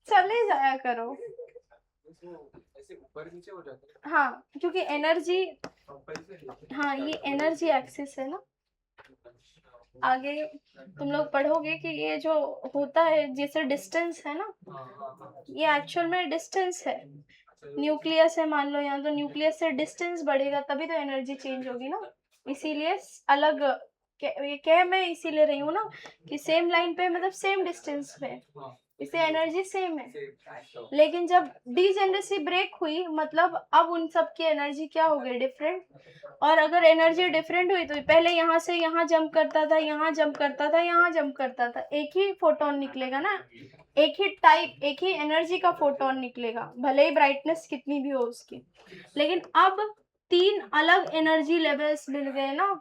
चले जाया करो। ऐसे ऊपर नीचे हो जाता है। हाँ क्योंकि एनर्जी, हाँ ये एनर्जी एक्सिस है ना, आगे तुम लोग पढ़ोगे कि ये जो होता है जैसे डिस्टेंस है ना, ये एक्चुअल में डिस्टेंस है, न्यूक्लियस है मान लो यहाँ, तो न्यूक्लियस से डिस्टेंस बढ़ेगा तभी तो एनर्जी चेंज होगी ना, इसीलिए अलग ये कह मैं इसीलिए रही हूँ ना कि सेम लाइन पे मतलब सेम डिस्टेंस पे, इससे एनर्जी सेम है, लेकिन जब डीजेनरेसी ब्रेक हुई मतलब अब उन सब की एनर्जी क्या हो गई, डिफरेंट, और अगर एनर्जी डिफरेंट हुई तो पहले यहाँ से यहाँ जंप करता था, यहाँ जंप करता था, यहाँ जंप करता था, एक ही फोटोन निकलेगा ना, एक ही टाइप, एक ही एनर्जी का फोटोन निकलेगा, भले ही ब्राइटनेस कितनी भी हो उसकी, लेकिन अब 3 अलग एनर्जी लेवल्स मिल गए ना,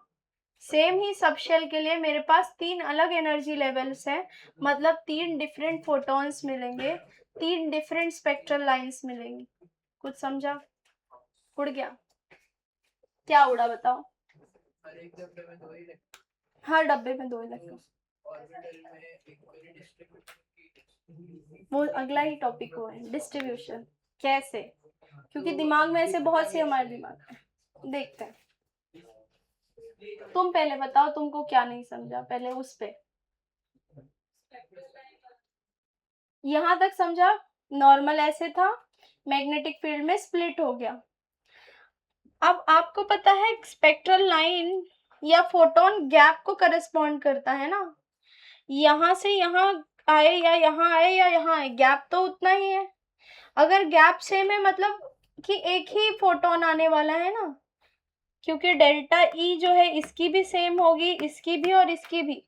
सेम ही सब शेल के लिए मेरे पास 3 अलग एनर्जी लेवल्स हैं, मतलब 3 डिफरेंट फोटॉन्स मिलेंगे, 3 डिफरेंट स्पेक्ट्रल लाइंस मिलेंगी। कुछ समझा? उड़ गया? क्या उड़ा बताओ? हर डब्बे में 2 इलेक्ट्रॉन, वो अगला ही टॉपिक हुआ है डिस्ट्रीब्यूशन, कैसे, क्योंकि दिमाग में ऐसे बहुत सी हमारे दिमाग में, देखते हैं। तुम पहले बताओ तुमको क्या नहीं समझा, पहले उस पे, यहां तक समझा, नॉर्मल ऐसे था, मैग्नेटिक फील्ड में स्प्लिट हो गया। अब आपको पता है स्पेक्ट्रल लाइन या फोटोन गैप को करस्पॉन्ड करता है ना, यहाँ से यहाँ आए या यहाँ आए या यहाँ आए, गैप तो उतना ही है, अगर गैप सेम है मतलब कि एक ही फोटोन आने वाला है ना, क्योंकि डेल्टा ई जो है इसकी भी सेम होगी, इसकी भी और इसकी भी,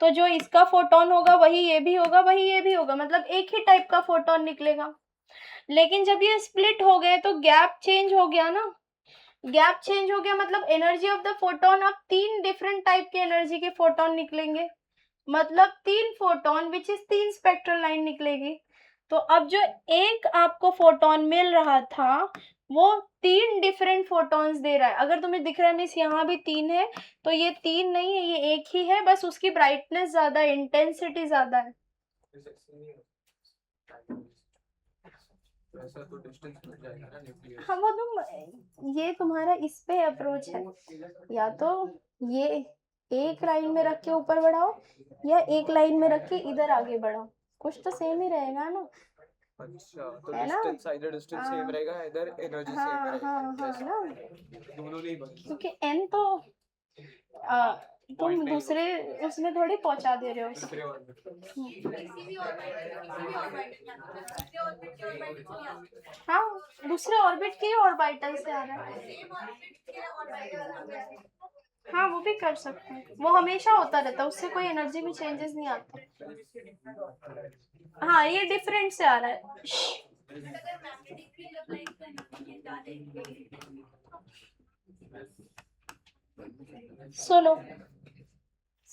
तो जो इसका फोटोन होगा वही ये भी होगा, वही ये भी होगा, मतलब एक ही टाइप का फोटोन निकलेगा। लेकिन जब ये स्प्लिट हो गए तो गैप चेंज हो गया ना, गैप चेंज हो गया मतलब एनर्जी ऑफ द फोटोन, अब 3 डिफरेंट टाइप के एनर्जी के फोटोन निकलेंगे, मतलब 3 photon which is 3 spectral line निकलेगी। तो अब जो एक आपको फोटोन मिल रहा था वो 3 डिफरेंट फोटॉन्स दे रहा है, अगर तुम्हें दिख रहा है मीन्स यहाँ भी 3 है, तो ये 3 नहीं है, ये एक ही है, बस उसकी ब्राइटनेस ज्यादा, इंटेंसिटी ज्यादा है। तो डिस्टेंस मिल जाएगा ना न्यूक्लियस। हाँ वो तुम, ये तुम्हारा इस पे अप्रोच है, या तो ये एक लाइन में रख के ऊपर बढ़ाओ या एक लाइन में रख के इधर आगे बढ़ाओ, कुछ तो सेम ही रहेगा ना। अच्छा तो है ना? डिस्टेंस, इधर डिस्टेंस सेम रहेगा, इधर एनर्जी सेम हाँ रहेगा, हाँ हाँ ऐसा ना, दोनों नहीं बनेगा, क्योंकि एन तो तुम दूसरे उसमें थोड़ी पहुंचा दे रहे हो। दूसरे हाँ दूसरे ऑर्बिट के ऑर्बिटल से आ रहा है, हाँ वो भी कर सकते हैं, वो हमेशा होता रहता है, उससे कोई एनर्जी में चेंजेस नहीं आता। हाँ ये डिफरेंट से आ रहा है। सुनो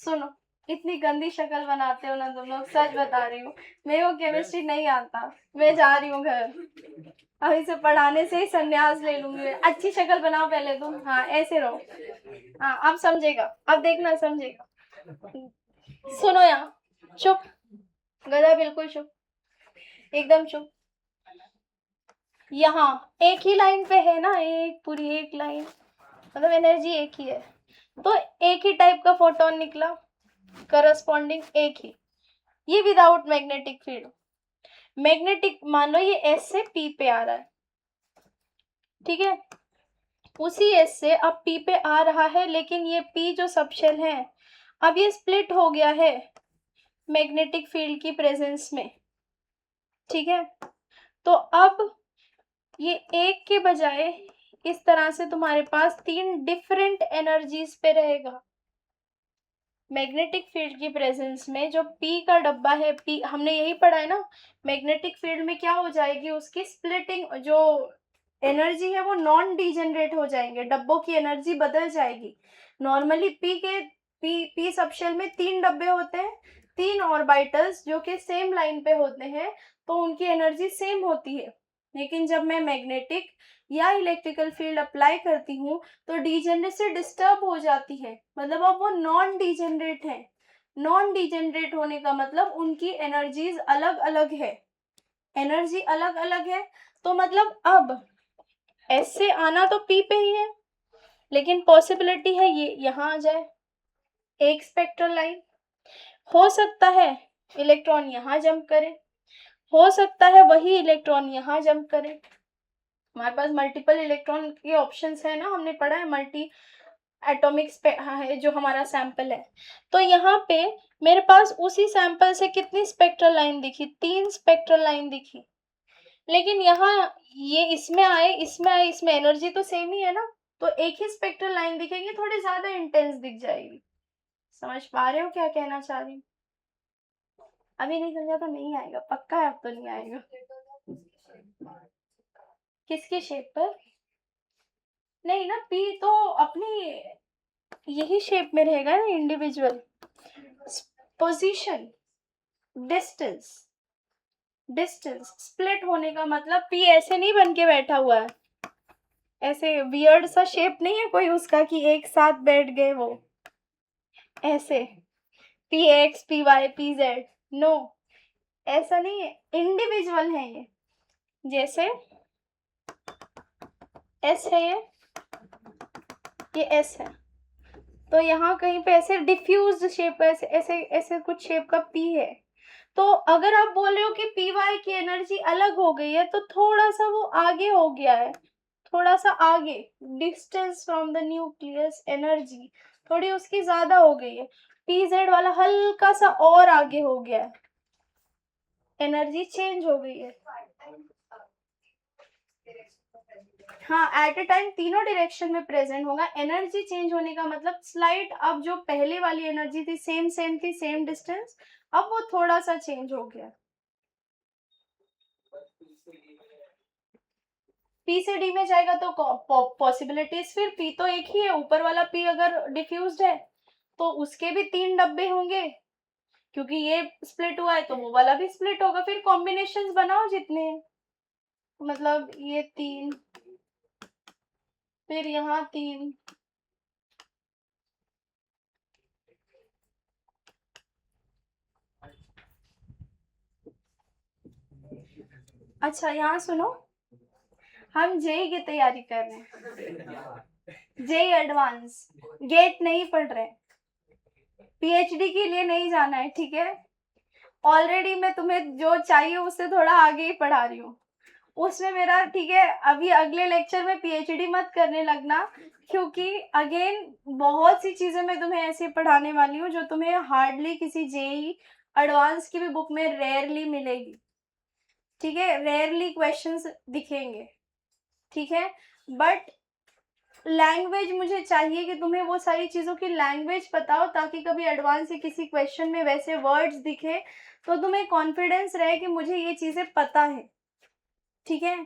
सुनो, इतनी गंदी शक्ल बनाते हो ना तुम लोग, सच बता रही हूँ। मेरे को केमिस्ट्री नहीं आता, मैं जा रही हूँ घर। अभी से पढ़ाने से ही संन्यास ले लूंगी। अच्छी शक्ल बनाओ पहले तुम। हाँ ऐसे रहो। हाँ अब समझेगा, अब देखना समझेगा। सुनो यहाँ, चुप, गधा बिल्कुल चुप, एकदम चुप। यहाँ एक ही लाइन पे है ना, एक पूरी एक लाइन, मतलब एनर्जी एक ही है, तो एक ही टाइप का फोटोन निकला, करस्पॉन्डिंग एक ही। ये विदाउट मैग्नेटिक फील्ड। मैग्नेटिक मान लो ये एस से पी पे आ रहा है, ठीक है, उसी एस से अब पी पे आ रहा है, लेकिन ये पी जो सबशेल है अब ये स्प्लिट हो गया है मैग्नेटिक फील्ड की प्रेजेंस में, ठीक है। तो अब ये एक के बजाय इस तरह से तुम्हारे पास 3 डिफरेंट एनर्जीज पे रहेगा। मैग्नेटिक फील्ड की प्रेजेंस में जो पी का डब्बा है, पी हमने यही पढ़ा है ना, मैग्नेटिक फील्ड में क्या हो जाएगी, उसकी स्प्लिटिंग, जो एनर्जी है वो नॉन डिजेनरेट हो जाएंगे, डब्बों की एनर्जी बदल जाएगी। नॉर्मली पी सबशेल में 3 डब्बे होते हैं, 3 ऑर्बिटल्स जो कि सेम लाइन पे होते हैं, तो उनकी एनर्जी सेम होती है। लेकिन जब मैं मैग्नेटिक या इलेक्ट्रिकल फील्ड अप्लाई करती हूँ तो डिजेनरेसी डिस्टर्ब हो जाती है, मतलब अब वो नॉन डिजेनरेट है। नॉन डिजेनरेट होने का मतलब उनकी एनर्जीज अलग अलग है, एनर्जी अलग अलग है, तो मतलब अब एस से आना तो पी पे ही है, लेकिन पॉसिबिलिटी है ये यहाँ आ जाए, एक स्पेक्ट्रल लाइन। हो सकता है इलेक्ट्रॉन यहाँ जंप करे, हो सकता है वही इलेक्ट्रॉन यहाँ जंप करे। हमारे पास मल्टीपल इलेक्ट्रॉन के ऑप्शंस है ना, हमने पढ़ा है मल्टी एटॉमिक है जो हमारा सैंपल है। तो यहाँ पे मेरे पास उसी सैंपल से कितनी स्पेक्ट्रल लाइन दिखी, 3 स्पेक्ट्रल लाइन दिखी। लेकिन यहाँ ये इसमें आए, इसमें आए, इसमें एनर्जी तो सेम ही है ना, तो एक ही स्पेक्ट्रल लाइन दिखेगी, थोड़ी ज्यादा इंटेंस दिख जाएगी। समझ पा रहे हो क्या कहना चाह रही हूँ? अभी नहीं समझा तो नहीं आएगा, पक्का है अब तो नहीं आएगा। किसके शेप पर? नहीं ना, पी तो अपनी यही शेप में रहेगा ना, individual position, distance, distance split होने का मतलब पी ऐसे नहीं बन के बैठा हुआ है, ऐसे वियर्ड सा शेप नहीं है कोई उसका कि एक साथ बैठ गए वो ऐसे, p x p y p z, no ऐसा नहीं है, इंडिविजुअल है ये। जैसे एस है ये एस है, तो यहाँ कहीं पे ऐसे डिफ्यूज शेप, ऐसे ऐसे ऐसे कुछ शेप का पी है। तो अगर आप बोल रहे हो कि पी वाई की एनर्जी अलग हो गई है, तो थोड़ा सा वो आगे हो गया है, थोड़ा सा आगे, distance from the nucleus energy थोड़ी उसकी ज्यादा हो गई है, पी जेड वाला हल्का सा और आगे हो गया है, एनर्जी चेंज हो गई है। हाँ एट ए टाइम तीनों डायरेक्शन में प्रेजेंट होगा। एनर्जी चेंज होने का मतलब स्लाइट, अब जो पहले वाली एनर्जी थी सेम सेम थी, सेम डिस्टेंस, अब वो थोड़ा सा चेंज हो गया। पी से डी में जाएगा तो पॉसिबिलिटीज, फिर पी तो एक ही है, ऊपर वाला पी अगर डिफ्यूज्ड है तो उसके भी 3 डब्बे होंगे, क्योंकि ये स्प्लिट हुआ है तो वो वाला भी स्प्लिट होगा, फिर कॉम्बिनेशंस बनाओ जितने, मतलब ये 3, फिर यहाँ 3, अच्छा यहाँ सुनो, हम जेई की तैयारी कर रहे हैं, जेई एडवांस, गेट नहीं पढ़ रहे, पीएचडी के लिए नहीं जाना है, ठीक है। ऑलरेडी मैं तुम्हें जो चाहिए उससे थोड़ा आगे ही पढ़ा रही हूँ, उसमें मेरा, ठीक है। अभी अगले लेक्चर में पीएचडी मत करने लगना, क्योंकि अगेन बहुत सी चीजें मैं तुम्हें ऐसे पढ़ाने वाली हूँ जो तुम्हें हार्डली किसी जेई एडवांस की भी बुक में रेयरली मिलेगी, ठीक है, रेयरली क्वेश्चंस दिखेंगे, ठीक है। बट लैंग्वेज मुझे चाहिए कि तुम्हें वो सारी चीज़ों की लैंग्वेज पता हो, ताकि कभी एडवांस से किसी क्वेश्चन में वैसे वर्ड्स दिखे तो तुम्हें कॉन्फिडेंस रहे कि मुझे ये चीज़ें पता है, ठीक है।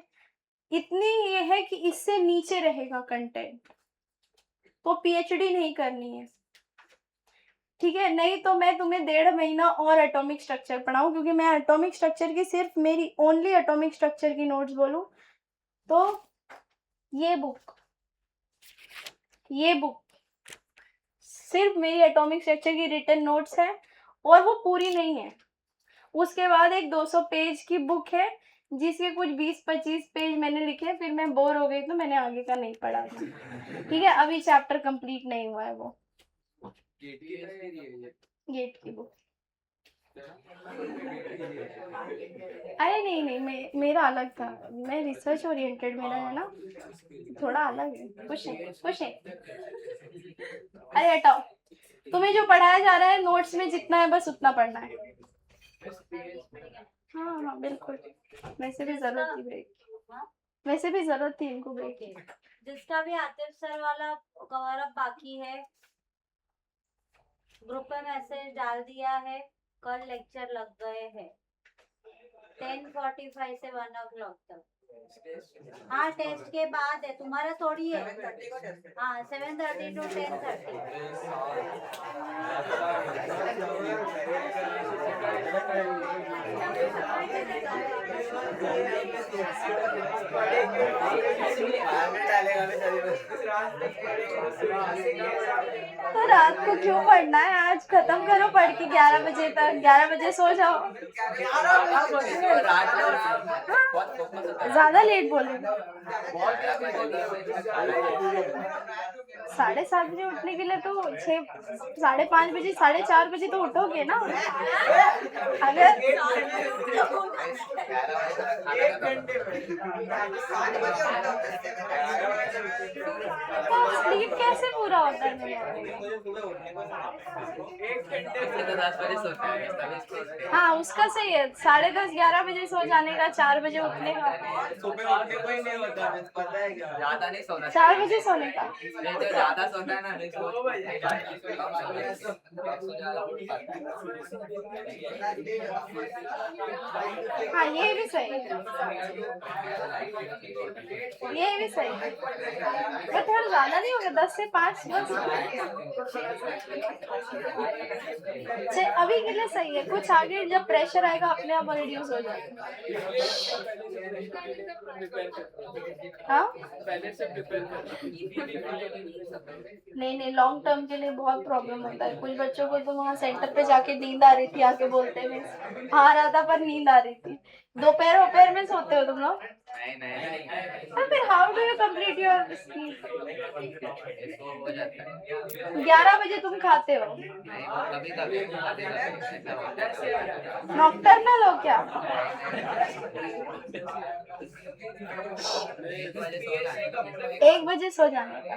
इतनी ये है कि इससे नीचे रहेगा कंटेंट, तो पीएचडी नहीं करनी है। ठीक है, नहीं तो मैं तुम्हें 1.5 महीना और एटॉमिक स्ट्रक्चर पढ़ाऊँ, क्योंकि मैं एटॉमिक स्ट्रक्चर की सिर्फ मेरी ओनली एटॉमिक स्ट्रक्चर की नोट्स बोलूँ तो ये बुक सिर्फ मेरी एटॉमिक स्ट्रक्चर की रिटन नोट्स है, और वो पूरी नहीं है। उसके बाद एक 200 पेज की बुक है जिसके कुछ 20-25 पेज मैंने लिखे, फिर मैं बोर हो गई तो मैंने आगे का नहीं पढ़ा। ठीक है, अभी चैप्टर कंप्लीट नहीं हुआ है वो गेट की बुक। अरे नहीं, मेरा अलग था, मैं रिसर्च ओरिएंटेड, मेरा है ना थोड़ा अलग है, कुछ है। अरे हटाओ, तुम्हें जो पढ़ाया जा रहा है नोट्स में जितना है बस उतना पढ़ना है। हाँ बिल्कुल, वैसे भी जरूरत थी ब्रेक, वैसे भी जरूरत थी इनको ब्रेक। जिसका भी आतिफ सर वाला कवर अप बाकी है ग्रुप में मैसेज डाल दिया है, कल लेक्चर लग गए हैं 10:45 से 1 o'clock तक। हाँ टेस्ट के बाद है, तुम्हारा थोड़ी है। हाँ 7:30 to 10:30। तो रात को क्यों पढ़ना है, आज खत्म करो पढ़ के 11 बजे तक, 11 बजे सो जाओ। ज्यादा लेट बोले, 7:30 बजे उठने के लिए तो 5:30 बजे 4:30 बजे तो उठोगे ना। अगर स्लीप कैसे पूरा होता है हाँ उसका सही है, 10:30 11 बजे सो जाने का, 4 बजे उठने का, ज्यादा नहीं सोना, 4 बजे सोने का। नहीं तो ज्यादा सोना है ना, हाँ ये भी सही है, ये भी सही है, पर थोड़ा ज्यादा नहीं होगा, 10 से 5 बस। अभी के लिए सही है, कुछ आगे जब प्रेशर आएगा अपने आप रिड्यूस हो जाएगा। हाँ नहीं लॉन्ग टर्म के लिए बहुत प्रॉब्लम होता है। कुछ बच्चों को तो वहाँ सेंटर पे जाके नींद आ रही थी, आके बोलते हुए आ रहा था पर नींद आ रही थी। दोपहर में सोते हो तुम लोग? नहीं। फिर how do you complete your sleep? 11 बजे तुम खाते हो? नॉकटर्नल हो क्या? 1 बजे सो जाने का।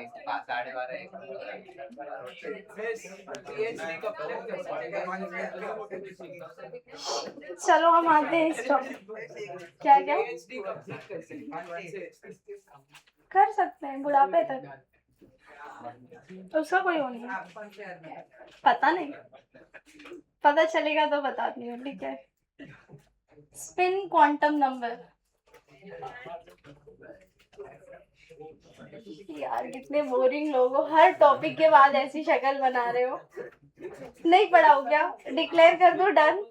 चलो हम आते हैं इस क्या कर सकते हैं बुढ़ापे तक, उसका कोई वो नहीं है। पता नहीं, पता चलेगा तो बताती हूँ, ठीक है। स्पिन क्वांटम नंबर, यार कितने बोरिंग लोग हो, हर टॉपिक के बाद ऐसी शक्ल बना रहे हो। नहीं पढ़ाओ क्या? डिक्लेयर कर दो डन।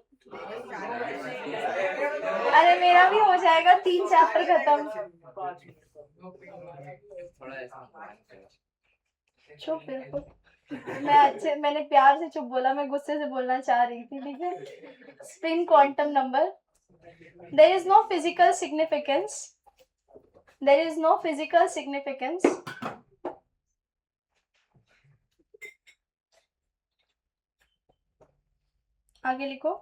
अरे मेरा भी हो जाएगा, 3 चैप्टर खत्म। चुप बिल्कुल, मैंने प्यार से चुप बोला, मैं गुस्से से बोलना चाह रही थी, ठीक है। Spin quantum number, there is no physical significance आगे लिखो।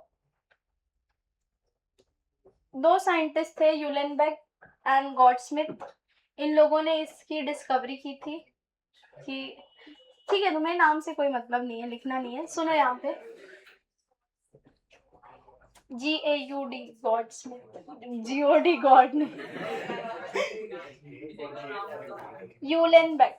2 साइंटिस्ट थे, यूलेनबेक एंड गॉडस्मिथ। इन लोगों ने इसकी डिस्कवरी की थी कि, ठीक है तुम्हें नाम से कोई मतलब नहीं है, लिखना नहीं है, सुनो यहाँ पे GAUD गॉडस्मिथ, GOD गॉड नहीं, यूलेनबेक।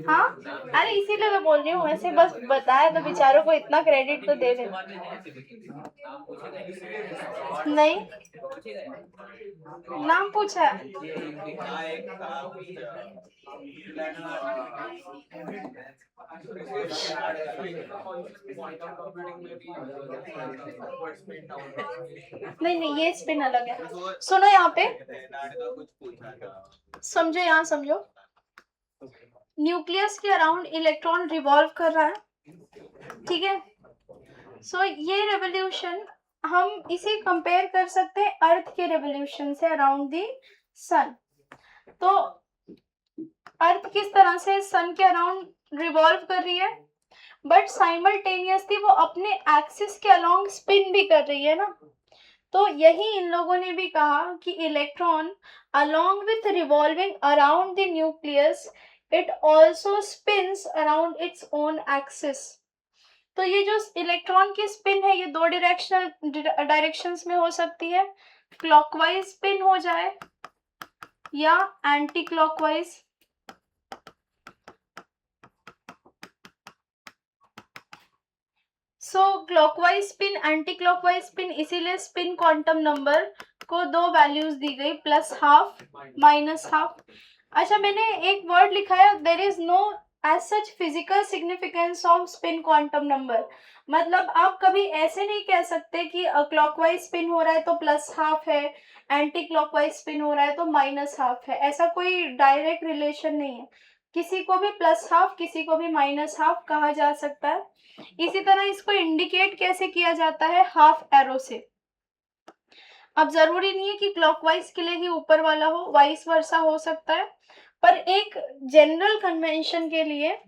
हाँ, अरे इसीलिए मैं बोल रही हूँ, ऐसे बस बताया तो बेचारों को इतना क्रेडिट तो दे दे। नहीं, नाम पूछा है। नहीं नहीं, ये स्पिन अलग है। सुनो यहाँ पे, समझो, यहाँ समझो। न्यूक्लियस के अराउंड इलेक्ट्रॉन रिवॉल्व कर रहा है, ठीक है। सो ये रेवोल्यूशन हम इसे कंपेयर कर सकते हैं अर्थ के रेवोल्यूशन से अराउंड द सन। तो अर्थ किस तरह से सन के अराउंड रिवॉल्व कर रही है, बट साइमल्टेनियसली वो अपने एक्सिस के अलोंग स्पिन भी कर रही है ना। तो यही इन लोगों ने भी कहा कि electron along with revolving around the nucleus it also spins around its own axis. तो ये जो इलेक्ट्रॉन की स्पिन है ये दो डायरेक्शंस में हो सकती है, क्लॉकवाइज स्पिन हो जाए या anti clockwise. So clockwise spin, anti clockwise spin, इसीलिए स्पिन क्वांटम नंबर को दो वैल्यूज दी गई, +12 -12। अच्छा, मैंने एक वर्ड लिखा है, there is no as such physical significance of spin quantum number. मतलब आप कभी ऐसे नहीं कह सकते कि क्लॉकवाइज स्पिन हो रहा है तो +12 है, एंटी क्लॉकवाइज स्पिन हो रहा है तो -12 है, ऐसा कोई डायरेक्ट रिलेशन नहीं है। किसी को भी +12 किसी को भी -12 कहा जा सकता है। इसी तरह इसको इंडिकेट कैसे किया जाता है, हाफ एरो से। अब जरूरी नहीं है कि क्लॉकवाइज के लिए ही ऊपर वाला हो, वाइस वर्सा हो सकता है, पर एक जनरल कन्वेंशन के लिए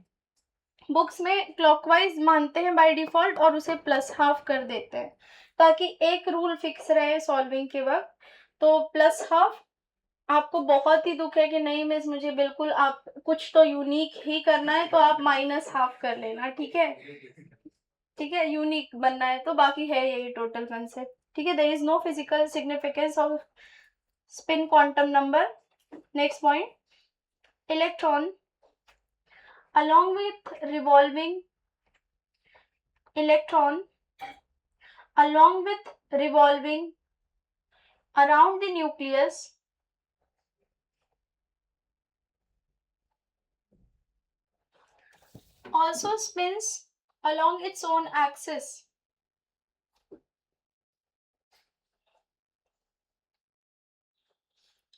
बुक्स में क्लॉकवाइज मानते हैं बाय डिफॉल्ट और उसे +12 कर देते हैं, ताकि एक रूल फिक्स रहे सॉल्विंग के वक्त। तो +12, आपको बहुत ही दुख है कि नहीं मिस मुझे बिल्कुल आप कुछ तो यूनिक ही करना है, तो आप -12 कर लेना, ठीक है, ठीक है, यूनिक बनना है तो, बाकी है यही टोटल कंसेप्ट, ठीक है। There is no physical significance of spin quantum number. Next point, electron along with revolving electron along with revolving around the nucleus also spins along its own axis.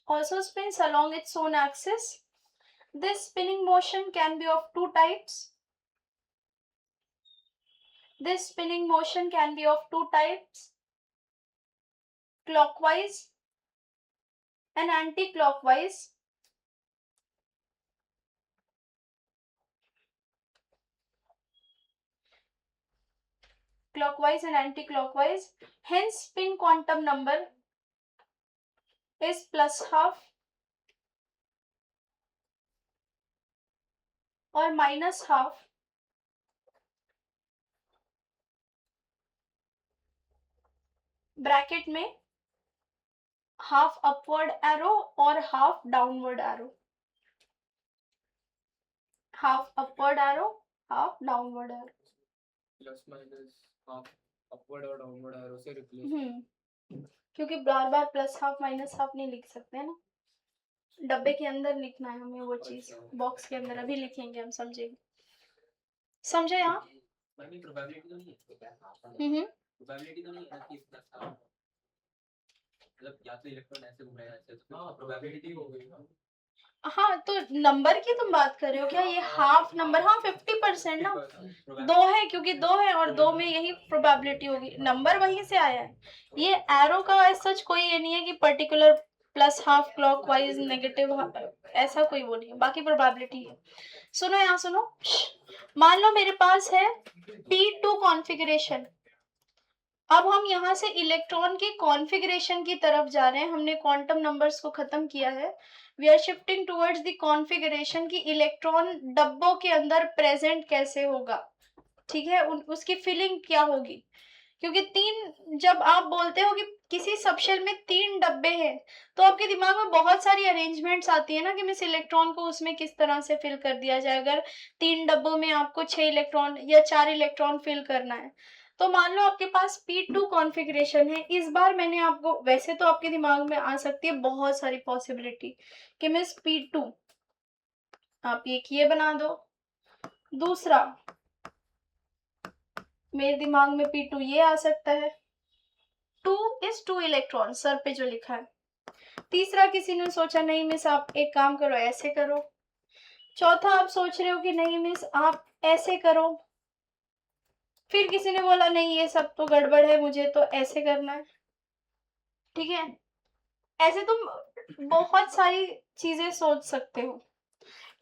Also spins along its own axis. This spinning motion can be of two types. This spinning motion can be of two types, clockwise and anti-clockwise. Clockwise and anti-clockwise. Hence, spin quantum number is +12 और -12। Bracket में half upward arrow और half downward arrow, half upward arrow, half downward arrow, half upward और downward arrow से replace. क्योंकि बार बार +12 -12 नहीं लिख सकते हैं ना, डब्बे के अंदर लिखना है हमें वो चीज, बॉक्स के अंदर अभी लिखेंगे हम, समझेंगे, समझे यहाँ। प्रोबेबिलिटी तो नहीं है, प्रोबेबिलिटी तो नहीं है कि मतलब या तो इलेक्ट्रॉन ऐसे घूम रहा है ऐसे, तो प्रोबेबिलिटी हो गई ना। हाँ, तो नंबर की तुम बात कर रहे हो क्या, ये हाफ नंबर, हाँ 50% ना, 2 है क्योंकि 2 है और 2 में यही प्रोबेबिलिटी होगी, नंबर वहीं से आया है। ये एरो का एज सच कोई ये नहीं है कि पर्टिकुलर +12 क्लॉकवाइज नेगेटिव, ऐसा कोई वो नहीं है, बाकी प्रोबेबिलिटी है। सुनो यहाँ सुनो, मान लो मेरे पास है P2 कॉन्फ़िगरेशन। अब हम यहाँ से इलेक्ट्रॉन की कॉन्फ़िगरेशन की तरफ जा रहे हैं, हमने क्वांटम नंबर्स को खत्म किया है, we are shifting towards the configuration की इलेक्ट्रॉन डब्बों के अंदर प्रेजेंट कैसे होगा, ठीक है, उसकी फीलिंग क्या होगी। क्योंकि जब आप बोलते हो कि किसी सबशेल में 3 डब्बे हैं, तो आपके दिमाग में बहुत सारी अरेंजमेंट्स आती है ना कि मिस इलेक्ट्रॉन को उसमें किस तरह से फिल कर दिया जाए। अगर 3 डब्बों में आपको 6 इलेक्ट्रॉन या 4 इलेक्ट्रॉन फिल करना है, तो मान लो आपके पास P2 कॉन्फ़िगरेशन है। इस बार मैंने आपको, वैसे तो आपके दिमाग में आ सकती है बहुत सारी पॉसिबिलिटी कि मिस P2 आप एक ये बना दो, दूसरा मेरे दिमाग में P2 ये आ सकता है, 2 is 2 इलेक्ट्रॉन सर पे जो लिखा है। तीसरा किसी ने सोचा नहीं मिस आप एक काम करो ऐसे करो। चौथा आप सोच रहे हो कि नहीं मिस आप ऐसे करो। फिर किसी ने बोला नहीं ये सब तो गड़बड़ है, मुझे तो ऐसे करना है। ठीक है, ऐसे तुम बहुत सारी चीजें सोच सकते हो।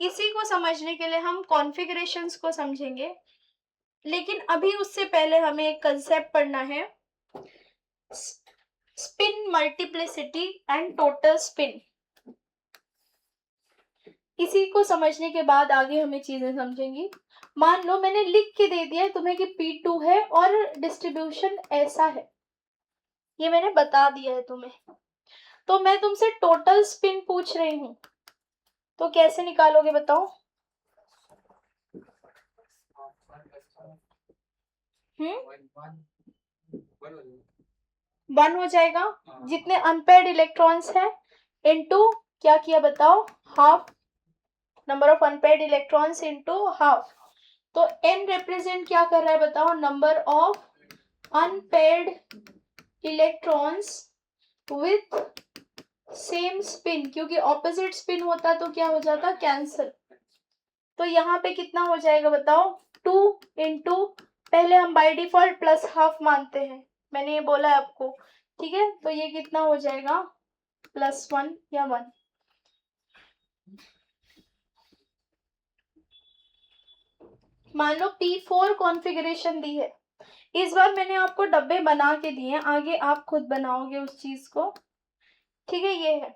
इसी को समझने के लिए हम कॉन्फ़िगरेशंस को समझेंगे, लेकिन अभी उससे पहले हमें एक कंसेप्ट पढ़ना है, spin multiplicity and total spin. इसी को समझने के बाद आगे हमें चीजें समझेंगी। मान लो मैंने लिख के दे दिया है तुम्हें कि P2 है और डिस्ट्रीब्यूशन ऐसा है, ये मैंने बता दिया है तुम्हें, तो मैं तुमसे टोटल स्पिन पूछ रही हूँ, तो कैसे निकालोगे बताओ? वन हो जाएगा, जितने अनपेयर्ड इलेक्ट्रॉन्स हैं इनटू क्या किया बताओ, half, number of unpaired electrons into half. तो n रिप्रेजेंट क्या कर रहा है बताओ, number of unpaired electrons with same spin, क्योंकि ऑपोजिट स्पिन होता तो क्या हो जाता, कैंसिल। तो यहाँ पे कितना हो जाएगा बताओ, 2 इंटू, पहले हम बाय डिफॉल्ट प्लस हाफ मानते हैं, मैंने ये बोला है आपको। ठीक है, तो ये कितना हो जाएगा, +1 या 1। मान लो P4 कॉन्फ़िगरेशन दी है। इस बार मैंने आपको डब्बे बना के दिए हैं, आगे आप खुद बनाओगे उस चीज को। ठीक है, ये है।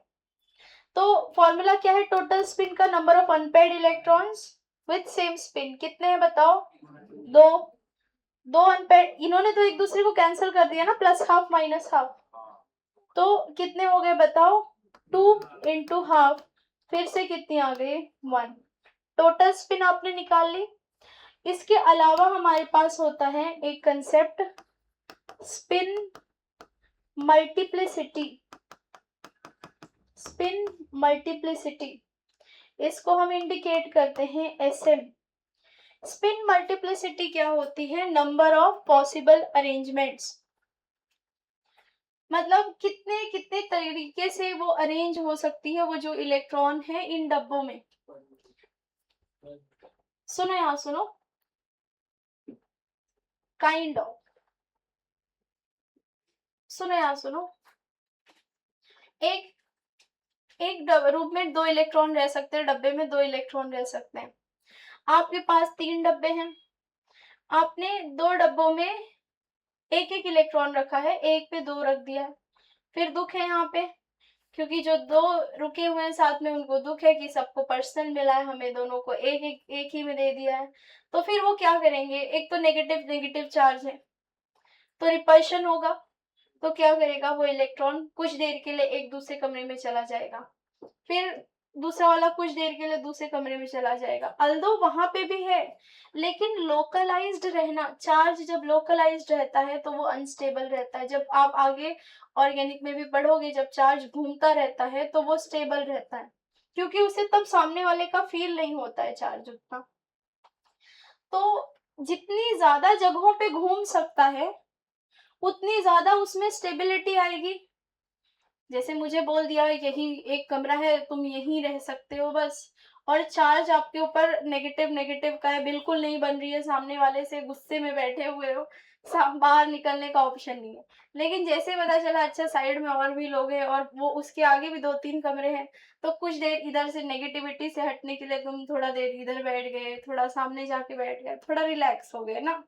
तो फॉर्मूला क्या है टोटल स्पिन का, number of unpaired electrons with same spin. कितने हैं बताओ, 2 अनपेयर्ड, इन्होंने तो एक दूसरे को कैंसिल कर दिया ना, प्लस हाफ माइनस हाफ, तो कितने हो गए बताओ, 2 इंटू हाफ, फिर से कितनी आ गई, 1। टोटल स्पिन आपने निकाल ली। इसके अलावा हमारे पास होता है एक concept, spin multiplicity. Spin multiplicity, इसको हम इंडिकेट करते हैं SM। स्पिन मल्टीप्लिसिटी क्या होती है, नंबर ऑफ पॉसिबल अरेंजमेंट्स, मतलब कितने कितने तरीके से वो अरेंज हो सकती है वो जो इलेक्ट्रॉन है इन डब्बों में। सुनो यहाँ सुनो, काइंड ऑफ, सुनो यहाँ सुनो, एक रूप में 2 इलेक्ट्रॉन रह सकते हैं, डब्बे में 2 इलेक्ट्रॉन रह सकते हैं। आपके पास 3 डब्बे हैं, आपने 2 डब्बों में एक एक इलेक्ट्रॉन रखा है, एक पे 2 रख दिया है। फिर दुख है यहाँ पे, क्योंकि जो 2 रुके हुए हैं साथ में उनको दुख है कि सबको पर्सनल मिला है, हमें दोनों को एक ही में दे दिया है। तो फिर वो क्या करेंगे, एक तो नेगेटिव चार्ज है तो रिपल्शन होगा, तो क्या करेगा वो इलेक्ट्रॉन, कुछ देर के लिए एक दूसरे कमरे में चला जाएगा, फिर दूसरा वाला कुछ देर के लिए दूसरे कमरे में चला जाएगा। अल्दो वहां पे भी है, लेकिन लोकलाइज्ड रहना, चार्ज जब लोकलाइज्ड रहता है तो वो अनस्टेबल रहता है। जब आप आगे ऑर्गेनिक में भी पढ़ोगे, जब चार्ज घूमता रहता है तो वो स्टेबल रहता है, क्योंकि उसे तब सामने वाले का फील नहीं होता है चार्ज उतना। तो जितनी ज्यादा जगहों पे घूम सकता है उतनी ज्यादा उसमें स्टेबिलिटी आएगी। जैसे मुझे बोल दिया यही एक कमरा है, तुम यहीं रह सकते हो बस, और चार्ज आपके ऊपर नेगेटिव का है, बिल्कुल नहीं बन रही है, सामने वाले से गुस्से में बैठे हुए हो, बाहर निकलने का ऑप्शन नहीं है। लेकिन जैसे पता चला अच्छा साइड में और भी लोग हैं और वो उसके आगे भी 2-3 कमरे हैं, तो कुछ देर इधर से नेगेटिविटी से हटने के लिए तुम थोड़ा देर इधर बैठ गए, थोड़ा सामने जाके बैठ गए, थोड़ा रिलैक्स हो गए ना,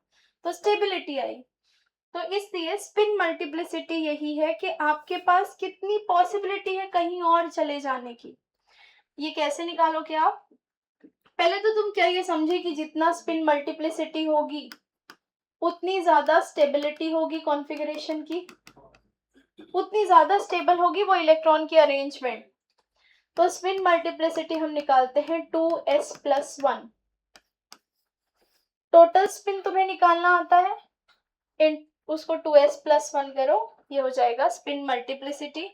तो स्टेबिलिटी आई। तो इसलिए स्पिन मल्टीप्लिसिटी यही है कि आपके पास कितनी पॉसिबिलिटी है कहीं और चले जाने की। ये कैसे निकालोगे आप, पहले तो तुम क्या ये समझे कि जितना स्पिन मल्टीप्लिसिटी होगी उतनी ज्यादा स्टेबिलिटी होगी कॉन्फ़िगरेशन की, उतनी ज्यादा स्टेबल होगी वो इलेक्ट्रॉन की अरेंजमेंट। तो स्पिन मल्टीप्लिसिटी हम निकालते हैं 2s+1। टोटल स्पिन तुम्हें निकालना आता है, उसको 2s+1 करो, ये हो जाएगा स्पिन मल्टीप्लिसिटी।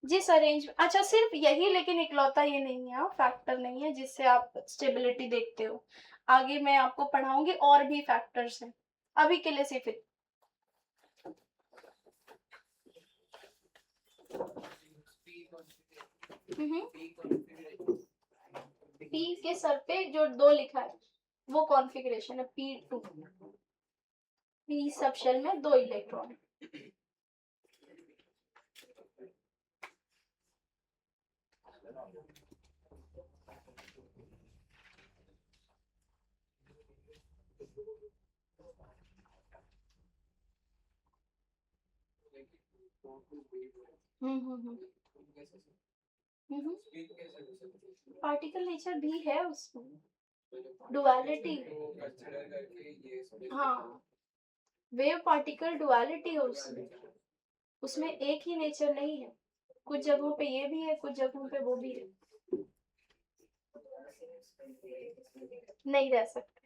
जिस अरेंज, अच्छा सिर्फ यही लेकिन इकलौता ये नहीं है, फैक्टर नहीं है जिससे आप स्टेबिलिटी देखते हो। आगे मैं आपको पढ़ाऊंगी और भी फैक्टर्स हैं, अभी के लिए सिर्फ पी के सर पे जो 2 लिखा है वो कॉन्फ़िगरेशन है P2। पी सब शेल में 2 इलेक्ट्रॉन। पार्टिकल नेचर भी है उसमें, डुअलिटी। हाँ, वेव पार्टिकल डुअलिटी है उसमें, उसमें एक ही नेचर नहीं है, कुछ जगहों पे ये भी है, कुछ जगहों पे वो भी है, नहीं रह सकते।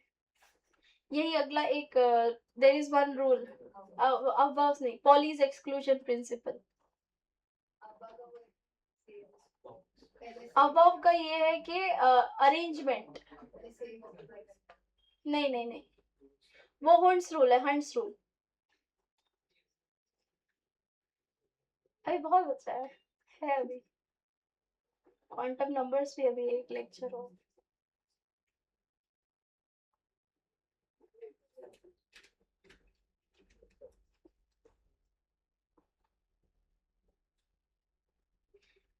यही अगला एक there is one rule, Aufbau नहीं, पॉलीज एक्सक्लूजन प्रिंसिपल। अबव का ये है कि अरेंजमेंट, नहीं नहीं नहीं, वो हंट्स रूल है, हंट्स रूल। अभी बहुत बचा है अभी क्वांटम नंबर्स भी अभी एक लेक्चर हो।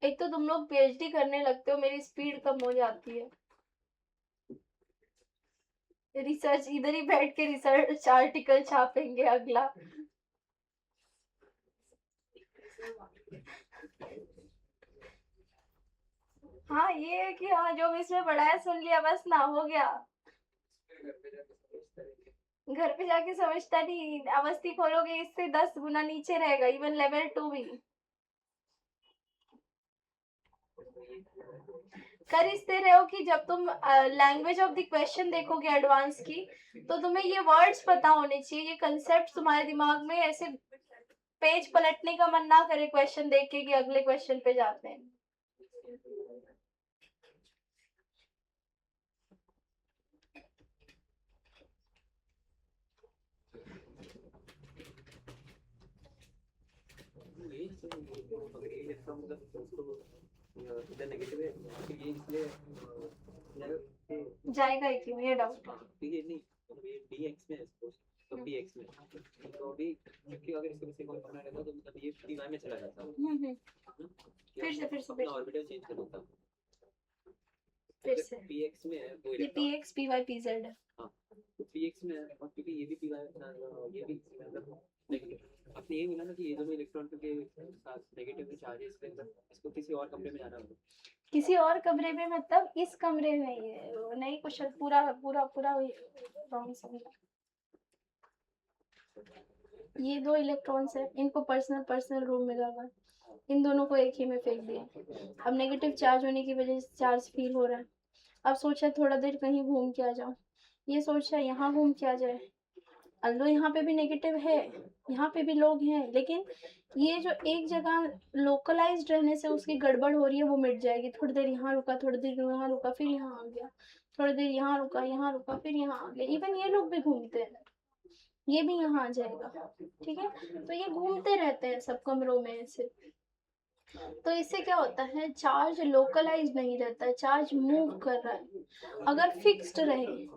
एक तो तुम लोग पीएचडी करने लगते हो, मेरी स्पीड कम हो जाती है। रिसर्च इधर ही बैठ के रिसर्च आर्टिकल छापेंगे अगला। हाँ ये है कि हाँ जो मिस में पढ़ाया सुन लिया बस ना, हो गया। घर पे जाके समझता नहीं, अवस्थी खोलोगे इससे 10 गुना नीचे रहेगा, इवन लेवल 2 भी। कर इससे रहे हो कि जब तुम लैंग्वेज ऑफ द क्वेश्चन देखोगे एडवांस की, तो तुम्हें ये वर्ड्स पता होने चाहिए, ये कंसेप्ट तुम्हारे दिमाग में ऐसे पेज पलटने का मन ना करे क्वेश्चन देख के कि अगले क्वेश्चन पे जाते हैं। जाएगा ही क्यों, ये डाउट। ये नहीं dx में है तो dx में तो अभी क्योंकि अगर इसको किसी को करना रहता तो मतलब ये dy में चला जाता। फिर से ऑर्बिटल चेंज कर देता। फिर से px में है वो ये px py pz है। हां तो px में है और क्योंकि ये भी py ये भी मतलब नेगेटिव। आपने ये मिला ना कि ये दोनों इलेक्ट्रॉन के साथ नेगेटिव चार्जेस के अंदर इसको किसी और कमरे में जाना होगा। किसी और कमरे में मतलब इस कमरे में नहीं, कुछ पूरा पूरा पूरा रॉन्ग समझा। ये 2 इलेक्ट्रॉन्स है, इनको पर्सनल रूम मिला हुआ, इन दोनों को एक ही में फेंक दिया। अब नेगेटिव चार्ज होने की वजह से चार्ज फील हो रहा है। अब सोचा थोड़ा देर कहीं घूम के आ जाऊं, ये सोचा यहाँ घूम के आ जाए, अल्लो यहाँ पे भी नेगेटिव है, यहाँ पे भी लोग हैं, लेकिन ये जो एक जगह लोकलाइज्ड रहने से उसकी गड़बड़ हो रही है वो मिट जाएगी। थोड़ी देर यहाँ रुका, थोड़ी देर यहाँ रुका, फिर यहाँ आ गया, थोड़ी देर यहाँ रुका, फिर यहाँ आ गया। इवन ये लोग भी घूमते हैं, ये भी यहाँ आ जाएगा, ठीक है। तो ये घूमते रहते हैं सब कमरों में ऐसे। तो इससे क्या होता है, चार्ज लोकलाइज नहीं रहता है, चार्ज मूव कर रहा है। अगर फिक्स्ड रहे,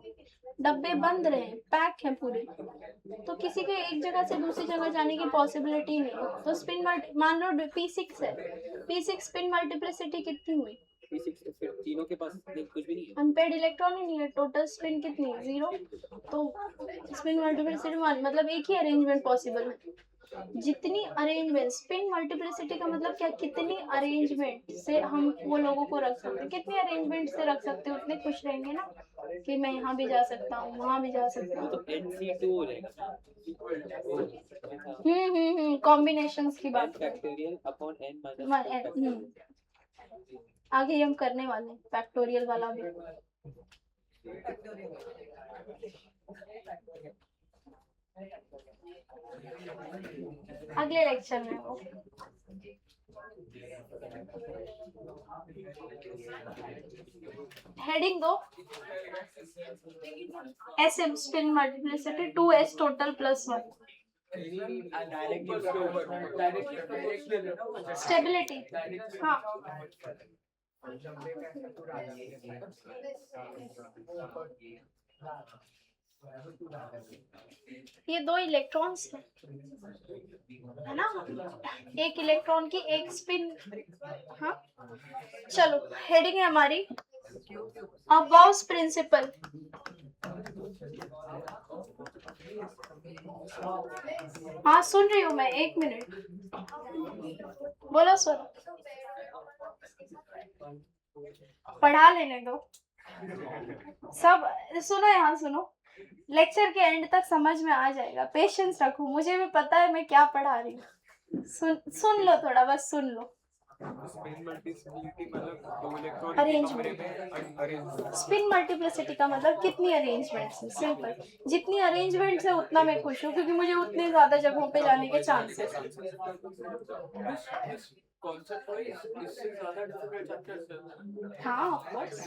डब्बे बंद रहे, पैक है पूरे, तो किसी के एक जगह से दूसरी जगह जाने की पॉसिबिलिटी नहीं। तो स्पिन मान लो P6 है, P6 स्पिन मल्टीप्लिसिटी कितनी हुई? P6 तो फिर तीनों के पास कुछ भी नहीं है, अनपेड इलेक्ट्रॉन ही नहीं है, टोटल स्पिन कितनी है? 0। तो स्पिन मल्टीप्लिसिटी 1, मतलब एक ही अरेंजमेंट पॉसिबल है। जितनी अरेंजमेंट, स्पिन मल्टीप्लिसिटी का मतलब क्या, कितनी अरेंजमेंट से हम वो लोगों को रख सकते हैं, कितनी अरेंजमेंट से रख सकते हैं उतने खुश रहेंगे ना, कि मैं यहाँ भी जा सकता हूँ, वहाँ भी जा सकता वो हूँ। तो NC2 हो जाएगा ना, कॉम्बिनेशंस की n बात करें। फैक्टोरियल अपॉन n माइनस आगे हम करने वाले हैं फैक्टोरियल वाला भी। अगले लेक्चर में वो। हेडिंग दो, SM spin multiplicity 2S total plus 1। Stability, हाँ ये दो इलेक्ट्रॉन्स है ना, एक इलेक्ट्रॉन की एक स्पिन। हाँ चलो, हेडिंग है हमारी अबाउस प्रिंसिपल। हाँ सुन रही हूँ मैं, 1 मिनट बोलो सर, पढ़ा लेने दो सब। सुनो यहाँ सुनो, लेक्चर के एंड तक समझ में आ जाएगा, पेशेंस रखो, मुझे भी पता है मैं क्या पढ़ा रही हूँ। सुन लो थोड़ा, बस सुन लो। अरेंजमेंट, स्पिन मल्टीप्लिसिटी का मतलब कितनी अरेंजमेंट्स है, सिंपल। जितनी अरेंजमेंट्स है उतना मैं खुश हूँ, क्योंकि मुझे उतनी ज्यादा जगहों पे जाने के चांसेस हैं। कॉन्सेप्ट वाइज इससे ज्यादा डिफिकल्ट चैप्टर्स है। हाँ ऑफ कोर्स।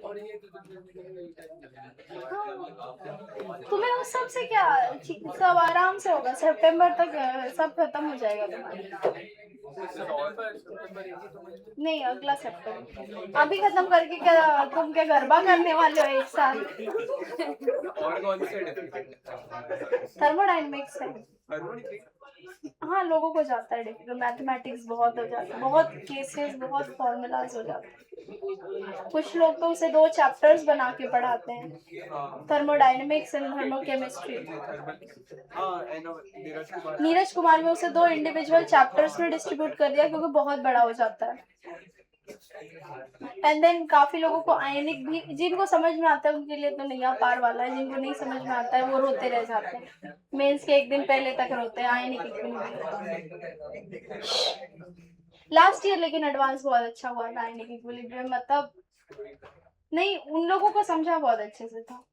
और ये तुम्हें उस सब से क्या, सब आराम से होगा, सितंबर तक सब खत्म हो जाएगा तुम्हारा। नहीं अगला सितंबर, अभी खत्म करके क्या तुम क्या गरबा करने वाले हो एक साल। और कौन से थर्मोडायनेमिक्स है। हाँ लोगों को जाता है डिफिकल्ट, मैथमेटिक्स बहुत हो जाता है, बहुत केसेस, बहुत फॉर्मूलाज हो जाते हैं। कुछ लोग तो उसे 2 चैप्टर्स बना के पढ़ाते हैं, thermodynamics and thermochemistry. Neeraj Kumar में उसे 2 इंडिविजुअल चैप्टर्स में डिस्ट्रीब्यूट कर दिया, क्योंकि बहुत बड़ा हो जाता है। एंड देन काफी लोगों को आयनिक भी, जिनको समझ में आता है उनके लिए तो नैया पार वाला है, जिनको नहीं समझ में आता है वो रोते रह जाते हैं, मेंस के 1 दिन पहले तक रोते हैं आयनिक इक्विलिब्रियम। लास्ट ईयर लेकिन एडवांस बहुत अच्छा हुआ था आयनिक इक्विलिब्रियम, मतलब नहीं उन लोगों को समझा बहुत अच्छे से था,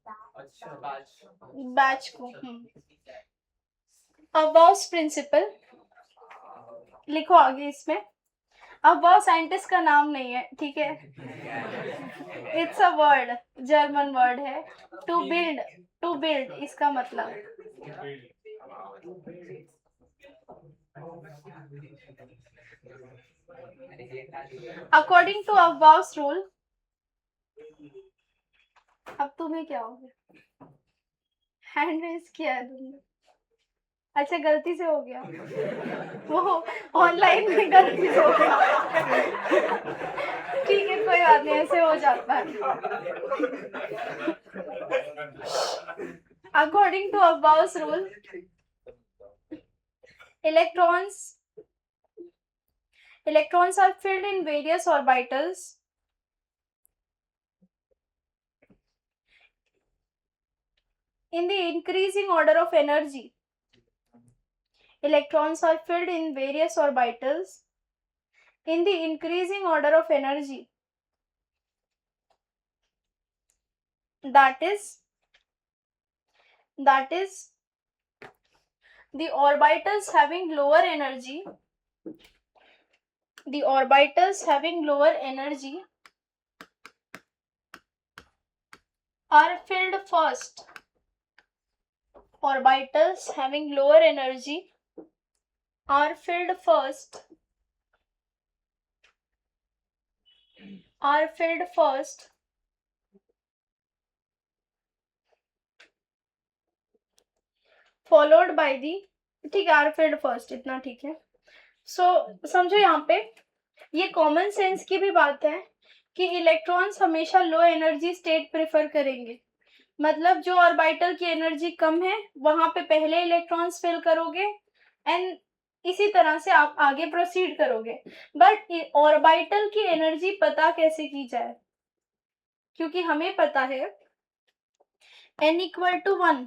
बैच को। अबाउस प्रिंसिपल लिखो आगे इसमें। अबाउ साइंटिस्ट का नाम नहीं है, ठीक है, it's a word, German word है। टू बिल्ड इसका मतलब अकॉर्डिंग टू अबाउस रूल। अब तुम्हें क्या हो गया, हैंड रेज किया है तुमने, अच्छा गलती से हो गया, वो ऑनलाइन में गलती से हो गया। ठीक है कोई बात नहीं, ऐसे हो जाता है। According to Aufbau's rule, electrons are filled in various orbitals in the increasing order of energy. Electrons are filled in various orbitals in the increasing order of energy. That is the orbitals having lower energy, are filled first. Orbitals having lower energy are filled first. Followed by the, ठीक है, are filled first, इतना ठीक है। सो समझो यहाँ पे ये common sense की भी बात है कि इलेक्ट्रॉन्स हमेशा लो एनर्जी स्टेट प्रेफर करेंगे, मतलब जो ऑर्बिटल की एनर्जी कम है वहां पे पहले इलेक्ट्रॉन्स फिल करोगे एंड इसी तरह से आप आगे प्रोसीड करोगे। बट ऑर्बिटल की एनर्जी पता कैसे की जाए, क्योंकि हमें पता है n इक्वल टू 1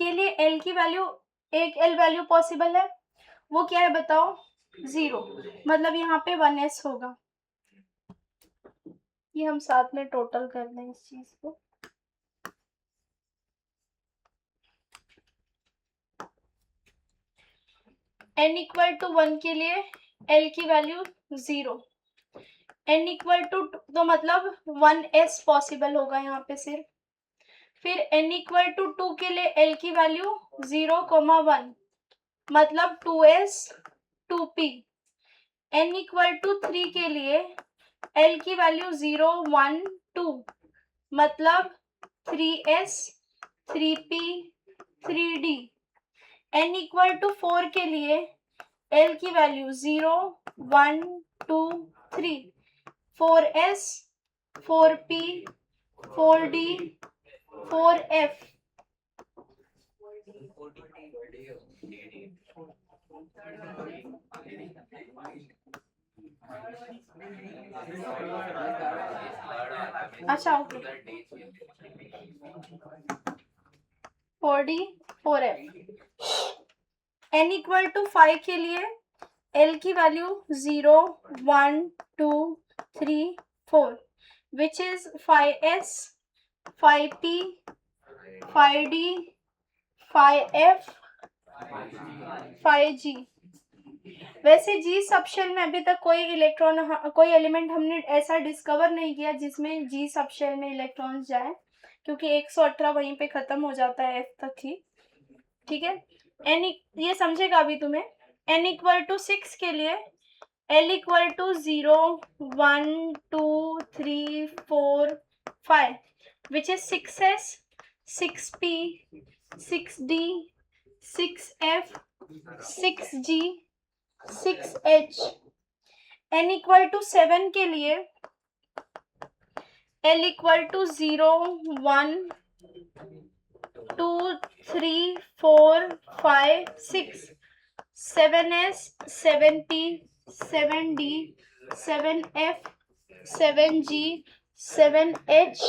के लिए l की वैल्यू, एक l वैल्यू पॉसिबल है, वो क्या है बताओ, 0, मतलब यहाँ पे 1s होगा। ये हम साथ में टोटल कर दें इस चीज को। n इक्वल टू 1 के लिए l की वैल्यू 0, n इक्वल टू तो मतलब 1s पॉसिबल होगा यहाँ पे सिर्फ। फिर n इक्वल टू 2 के लिए l की वैल्यू 0,1 मतलब 2s 2p। n equal to 3 के लिए l की वैल्यू 0 1 2 मतलब 3s 3p 3d। n equal to 4 के लिए l की value 0 1 2 3 4s 4p 4d 4f। अच्छा okay 4d 4f। n equal to 5 के लिए l की value 0 1 2 3 4 which is 5s 5p 5d 5f 5g। वैसे g सबशेल में अभी तक कोई एलिमेंट हमने ऐसा डिस्कवर नहीं किया जिसमें g सबशेल में इलेक्ट्रॉन्स जाए, क्योंकि 118 वहीं पे खत्म हो जाता है f तक ही। ठीक है, n ये समझेगा अभी तुम्हें। n इक्वल टू 6 के लिए l equal to 0 1 2 3 4 5 which is 6s 6p 6d 6f 6g 6h। n equal to 7 के लिए l equal to 0 1 2 3 4 5 6 7s 7p 7d 7f 7g 7h।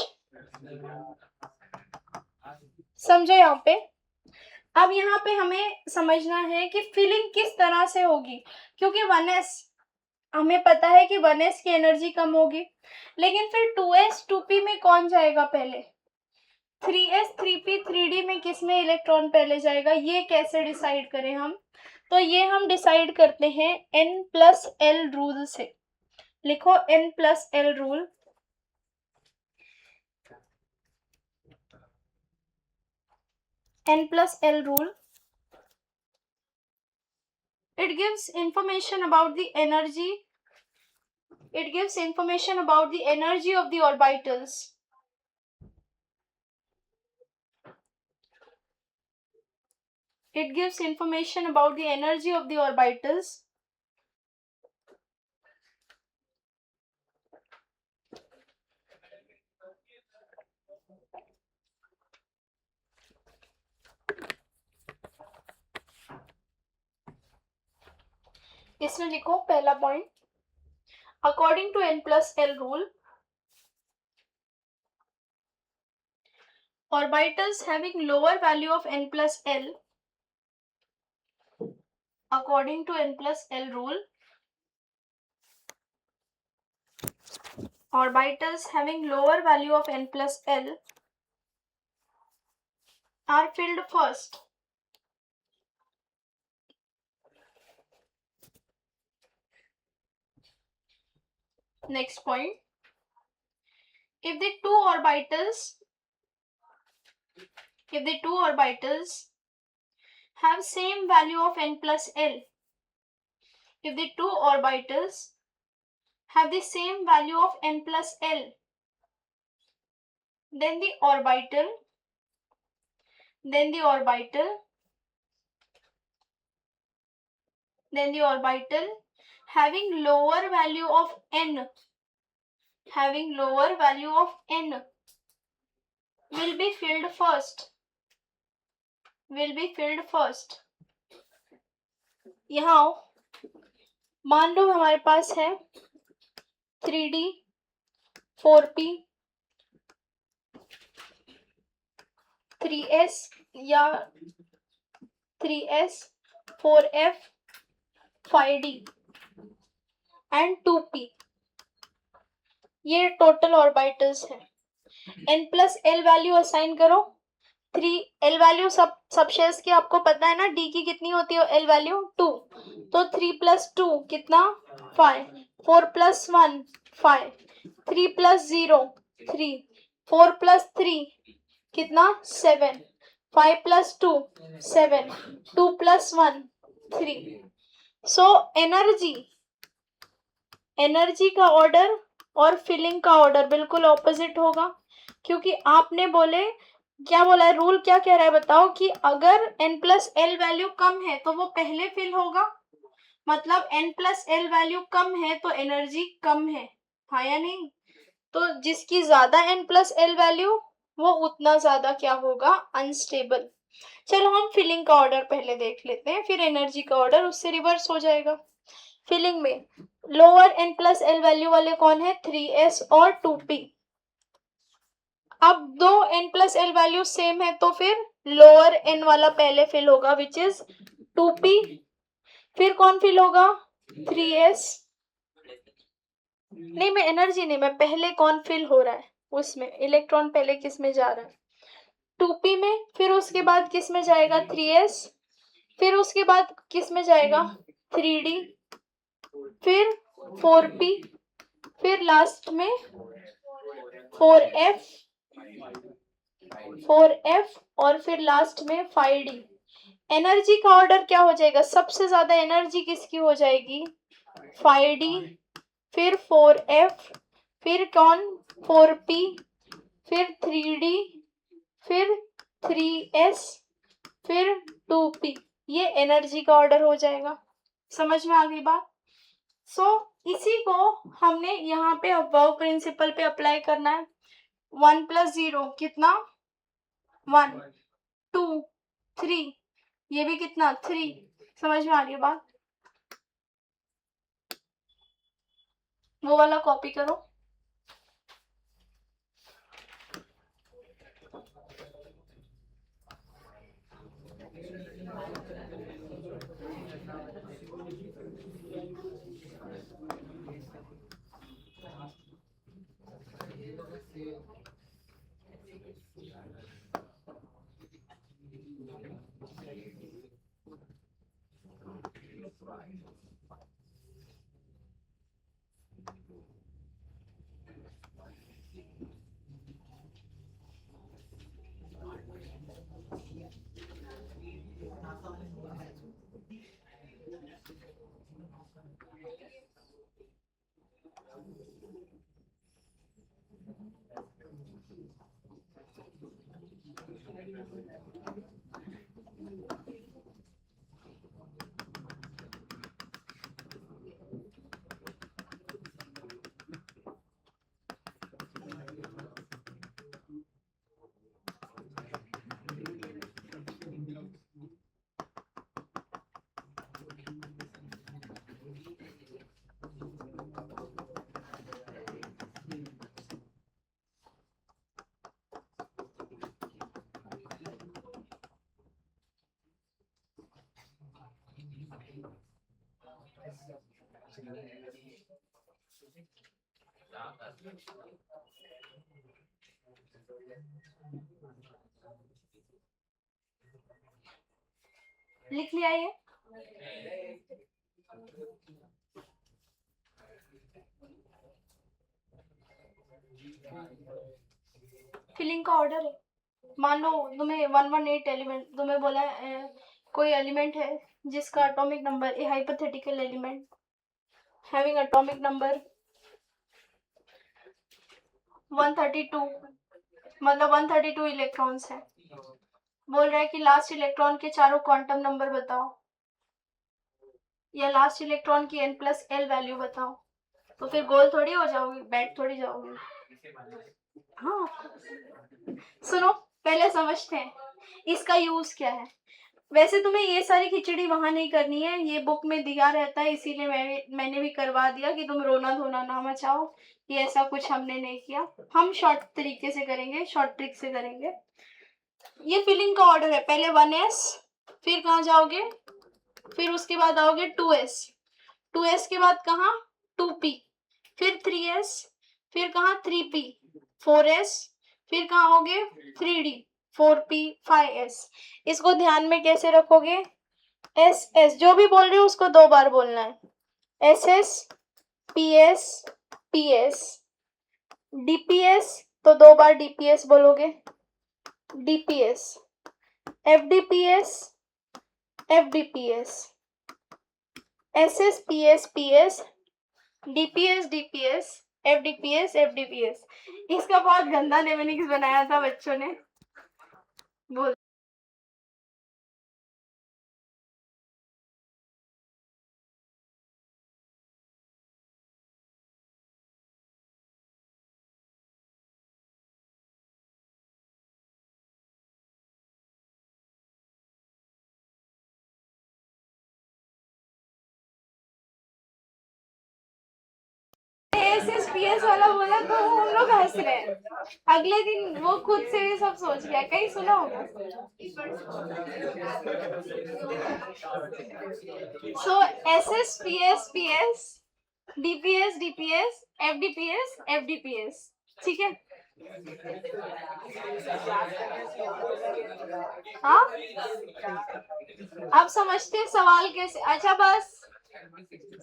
समझे यहाँ पे। अब यहाँ पे हमें समझना है कि फिलिंग किस तरह से होगी, क्योंकि 1s हमें पता है कि 1s की एनर्जी कम होगी, लेकिन फिर 2s 2p में कौन जाएगा पहले, 3s 3p 3d में किसमें इलेक्ट्रॉन पहले जाएगा, ये कैसे डिसाइड करें हम। तो ये हम डिसाइड करते हैं n+l रूल से। लिखो n+l rule. n+l rule, it gives information about the energy, it gives information about the energy of the orbitals. It gives information about the energy of the orbitals. इसमें लिखो पहला point, according to n+l rule, orbitals having lower value of n+l, according to n+l rule, orbitals having lower value of n+l are filled first. Next point, if the two orbitals have same value of n+l, if the two orbitals have the same value of n+l, then the orbital having lower value of n will be filled first, will be filled first. यहाँ आओ, मान लो हमारे पास है 3D 4P 3S या 3S 4F 5D and 2P, ये total orbitals है। n+l value assign करो। 3 l वैल्यू सब शेल्स की आपको पता है ना, d की कितनी होती है l वैल्यू 2, तो 3 + 2 कितना 5, 4 + 1 5, 3 + 0 3, 4 + 3 कितना 7, 5 + 2 7, 2 + 1 3। सो एनर्जी का ऑर्डर और फिलिंग का ऑर्डर बिल्कुल ऑपोजिट होगा, क्योंकि आपने क्या बोला है, रूल क्या कह रहा है बताओ, कि अगर n+l वैल्यू कम है तो वो पहले फिल होगा, मतलब n+l वैल्यू कम है तो एनर्जी कम है, हाँ या नहीं? तो जिसकी ज्यादा n+l वैल्यू वो उतना ज्यादा क्या होगा, अनस्टेबल। चलो हम फिलिंग का ऑर्डर पहले देख लेते हैं, फिर एनर्जी का ऑर्डर उससे रिवर्स हो जाएगा। फिलिंग में लोअर n+l वैल्यू वाले कौन है, 3s और 2p। अब दो n+l वैल्यू सेम है तो फिर लोअर n वाला पहले फिल होगा, विच इज 2p। फिर कौन फिल होगा, 3s। नहीं, मैं एनर्जी नहीं, मैं पहले कौन फिल हो रहा है उसमें, इलेक्ट्रॉन पहले किस में जा रहा है, 2p में। फिर उसके बाद किस में जाएगा, 3s। फिर उसके बाद किस में जाएगा, 3d। फिर 4p। फिर लास्ट में 4f और फिर लास्ट में 5d। एनर्जी का ऑर्डर क्या हो जाएगा, सबसे ज्यादा एनर्जी किसकी हो जाएगी, 5d, फिर 4f, फिर कौन 4p, फिर 3d, फिर 3s, फिर 2p। ये एनर्जी का ऑर्डर हो जाएगा। समझ में आ गई बात? इसी को हमने यहाँ पे अबव प्रिंसिपल पे अप्लाई करना है। 1 + 0 कितना 1, 2 3, ये भी कितना 3। समझ में आ रही है बात? वो वाला कॉपी करो। लिख लिया ये? फिलिंग का ऑर्डर है। मान लो तुम्हें 118 एलिमेंट, तुम्हें बोला कोई एलिमेंट है जिसका एटॉमिक नंबर, ए hypothetical element having atomic number 132, मतलब 132 इलेक्ट्रॉन्स है। बोल रहा है कि लास्ट इलेक्ट्रॉन के चारों क्वांटम नंबर बताओ, या लास्ट इलेक्ट्रॉन की n+l वैल्यू बताओ। तो फिर गोल थोड़ी हो जाओगे, बैठ थोड़ी जाओगे। हाँ, सुनो पहले समझते हैं इसका यूज क्या है। वैसे तुम्हें ये सारी खिचड़ी वहां नहीं करनी है, ये बुक में दिया रहता है, इसीलिए मैंने भी करवा दिया कि तुम रोना धोना ना मचाओ। ये ऐसा कुछ हमने नहीं किया, हम शॉर्ट तरीके से करेंगे, शॉर्ट ट्रिक से करेंगे। ये फिलिंग का ऑर्डर है, पहले 1s, फिर कहाँ जाओगे, फिर उसके बाद आओगे 2s, 2s के बाद कहाँ 2p, फिर 3s, फिर कहाँ 3p, 4s, फिर कहाँ होगे 3d, 4p, 5s। इसको ध्यान में कैसे रखोगे, ss जो भी बोल रही हूँ उसको 2 बार बोलना है, ss, ps, ps, dps तो 2 बार dps बोलोगे, dps, fdps, fdps, ss, ps, ps, dps, dps, fdps, fdps। इसका बहुत गंदा नेमिंग्स बनाया था बच्चों ने, बोल एसएसपीएस वाला बोला तो हम लोग हंस रहे हैं, अगले दिन वो खुद से ये सब सोच गया, कहीं सुना होगा। सो एसएसपीएस, डीपीएस, डीपीएस, एफडीपीएस, एफडीपीएस, ठीक है। हाँ, आप समझते हैं सवाल कैसे। अच्छा बस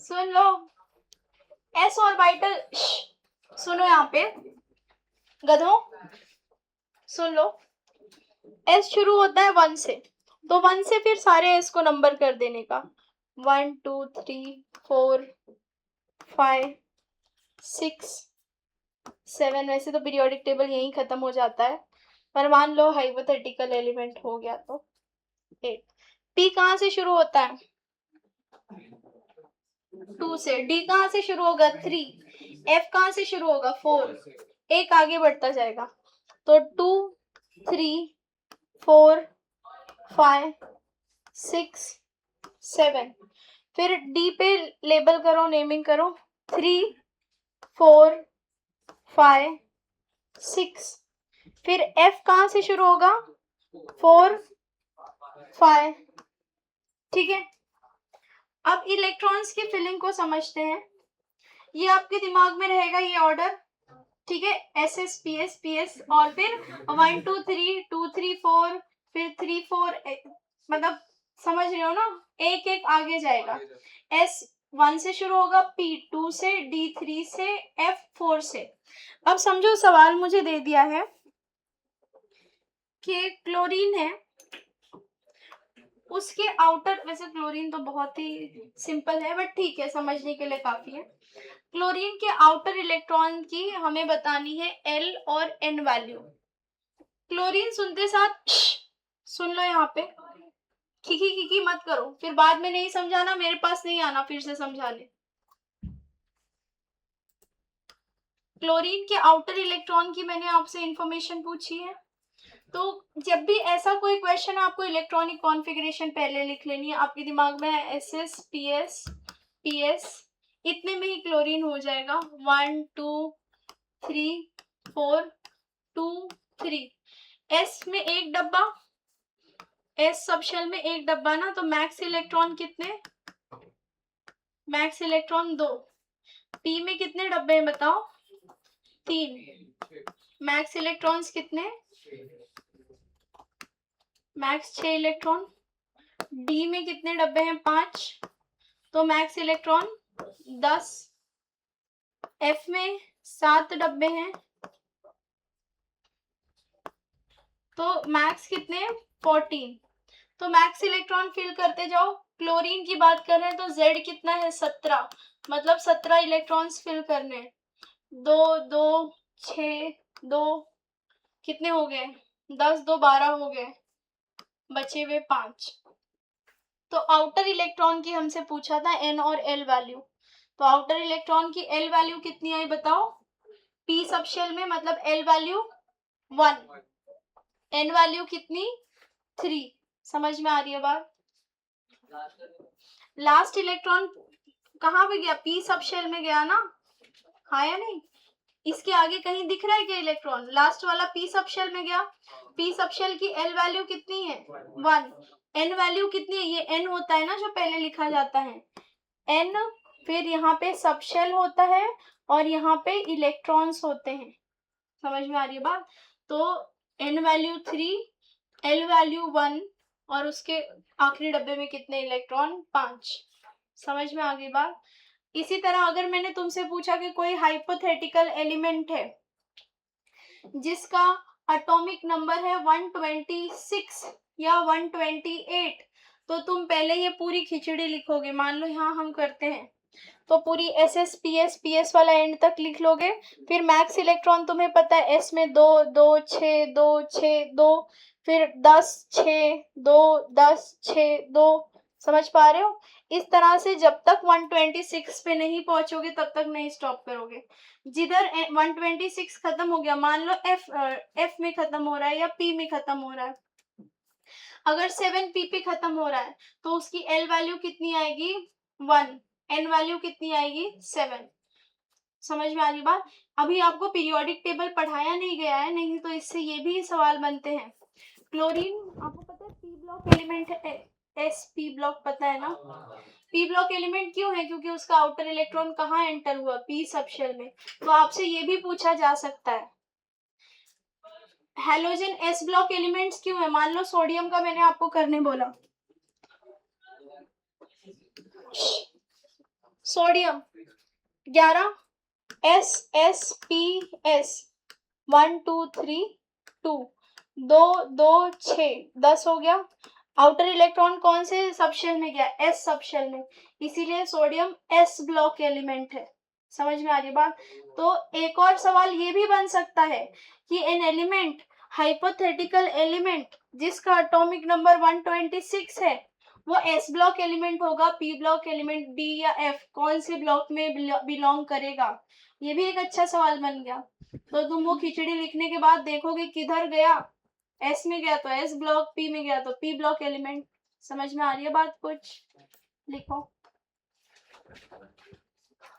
सुन लो, एस ऑर्बिटल, सुनो यहाँ पे गधों, सुन लो, एस शुरू होता है 1 से, तो 1 से फिर सारे एस को नंबर कर देने का, 1 2 3 4 5 6 7। वैसे तो पीरियोडिक टेबल यहीं खत्म हो जाता है, पर मान लो हाइपोथेटिकल एलिमेंट हो गया तो 8। पी कहाँ से शुरू होता है, 2 से। डी कहाँ से शुरू होगा, 3। एफ कहाँ से शुरू होगा, 4। एक आगे बढ़ता जाएगा, तो 2 3 4 5 6 7। फिर डी पे लेबल करो, नेमिंग करो, 3 4 5 6। फिर एफ कहाँ से शुरू होगा, 4 5, ठीक है। अब इलेक्ट्रॉन्स की फिलिंग को समझते हैं, ये आपके दिमाग में रहेगा ये ऑर्डर, ठीक है, S S P S P S, और फिर 1 2 3 2 3 4, फिर 3 4, मतलब समझ रहे हो ना, एक एक आगे जाएगा। एस 1 से शुरू होगा, पी 2 से, डी 3 से, एफ 4 से। अब समझो सवाल मुझे दे दिया है कि क्लोरीन है, उसके आउटर, वैसे क्लोरीन तो बहुत ही सिंपल है बट ठीक है, समझने के लिए काफी है। क्लोरीन के आउटर इलेक्ट्रॉन की हमें बतानी है एल और एन वैल्यू। क्लोरीन सुनते साथ सुन लो, यहाँ पे खिकी मत करो, फिर बाद में नहीं समझाना, मेरे पास नहीं आना फिर से समझाने। क्लोरीन के आउटर इलेक्ट्रॉन की मैंने आपसे इंफॉर्मेशन पूछी है, तो जब भी ऐसा कोई क्वेश्चन, आपको इलेक्ट्रॉनिक कॉन्फ़िगरेशन पहले लिख लेनी है, आपके दिमाग में है S S P S P S, इतने में ही क्लोरीन हो जाएगा। 1 2 3 4 2 3। एस में एक डब्बा, एस सब शेल में एक डब्बा ना, तो मैक्स इलेक्ट्रॉन कितने, मैक्स इलेक्ट्रॉन 2। पी में कितने डब्बे हैं बताओ, 3। मैक्स इलेक्ट्रॉन्स कितने, मैक्स 6 इलेक्ट्रॉन। डी में कितने डब्बे हैं, 5, तो मैक्स इलेक्ट्रॉन 10। एफ में 7 डब्बे हैं, तो मैक्स कितने, 14। तो मैक्स इलेक्ट्रॉन फिल करते जाओ। क्लोरीन की बात कर रहे हैं तो जेड कितना है, 17, मतलब 17 इलेक्ट्रॉन्स फिल करने। 2 2 6 2, कितने हो गए, 10 2 12 हो गए, बचे हुए 5। तो आउटर इलेक्ट्रॉन की हमसे पूछा था एन और एल वैल्यू, तो आउटर इलेक्ट्रॉन की एल वैल्यू कितनी आई बताओ, पी सब शेल में मतलब एल वैल्यू 1, एन वैल्यू कितनी 3। समझ में आ रही है बात? लास्ट इलेक्ट्रॉन कहाँ पे गया? पी सब शेल में गया ना, हाँ या नहीं? इसके आगे कहीं दिख रहा है क्या इलेक्ट्रॉन? लास्ट वाला पी सब शेल में गया। पी सब शेल की एल वैल्यू कितनी है 1, एन वैल्यू कितनी है? ये एन होता है ना जो पहले लिखा जाता है, एन, फिर यहाँ पे सब शेल होता है और यहाँ पे इलेक्ट्रॉन्स होते हैं। समझ में आ रही है बात? तो एन वैल्यू 3, एल वैल्यू 1 और उसके आखिरी डब्बे में कितने इलेक्ट्रॉन? 5। समझ में आ गई बात? इसी तरह अगर मैंने तुमसे पूछा कि कोई हाइपोथेटिकल एलिमेंट है जिसका एटॉमिक नंबर है 126 या 128, तो तुम पहले ये पूरी खिचड़ी लिखोगे। मान लो यहाँ हम करते हैं तो पूरी एस एस पी एस वाला एंड तक लिख लोगे। फिर मैक्स इलेक्ट्रॉन तुम्हें पता है एस में 2 2 6 2 6 2, फिर 10 6 2 10 6 2। समझ पा रहे हो? इस तरह से जब तक 126 पे नहीं पहुंचोगे तब तक नहीं स्टॉप करोगे। जिधर 126 खत्म हो गया, मान लो एफ में खत्म हो रहा है या पी में खत्म हो रहा है, अगर 7 पी पे खत्म हो रहा है तो उसकी एल वैल्यू कितनी आएगी 1, एन वैल्यू कितनी आएगी 7। समझ में आ रही बात? अभी आपको पीरियोडिक टेबल पढ़ाया नहीं गया है, नहीं तो इससे ये भी सवाल बनते हैं। क्लोरीन आपको पता है पी ब्लॉक एलिमेंट है, एस पी ब्लॉक पता है ना? पी ब्लॉक एलिमेंट क्यों है? क्योंकि उसका आउटर इलेक्ट्रॉन कहाँ एंटर हुआ? पी सब शेल में। तो आपसे ये भी पूछा जा सकता है। हैलोजन एस ब्लॉक एलिमेंट्स क्यों है? मान लो सोडियम का मैंने आपको करने बोला, sodium 11 S S P S 1 2 3 2 2 2 6 10 हो गया। आउटर इलेक्ट्रॉन कौन से सब शेल में गया? एस सब शेल में, इसीलिए सोडियम एस ब्लॉक एलिमेंट है। समझ में आ रही बात? तो एक और सवाल ये भी बन सकता है कि एन एलिमेंट, हाइपोथेटिकल एलिमेंट जिसका एटॉमिक नंबर 126 है वो एस ब्लॉक एलिमेंट होगा, पी ब्लॉक एलिमेंट, डी या एफ, कौन से ब्लॉक में बिलोंग करेगा? ये भी एक अच्छा सवाल बन गया। तो तुम वो खिचड़ी लिखने के बाद देखोगे किधर गया, एस में गया तो एस ब्लॉक, पी में गया तो पी ब्लॉक एलिमेंट। समझ में आ रही है बात? कुछ लिखो।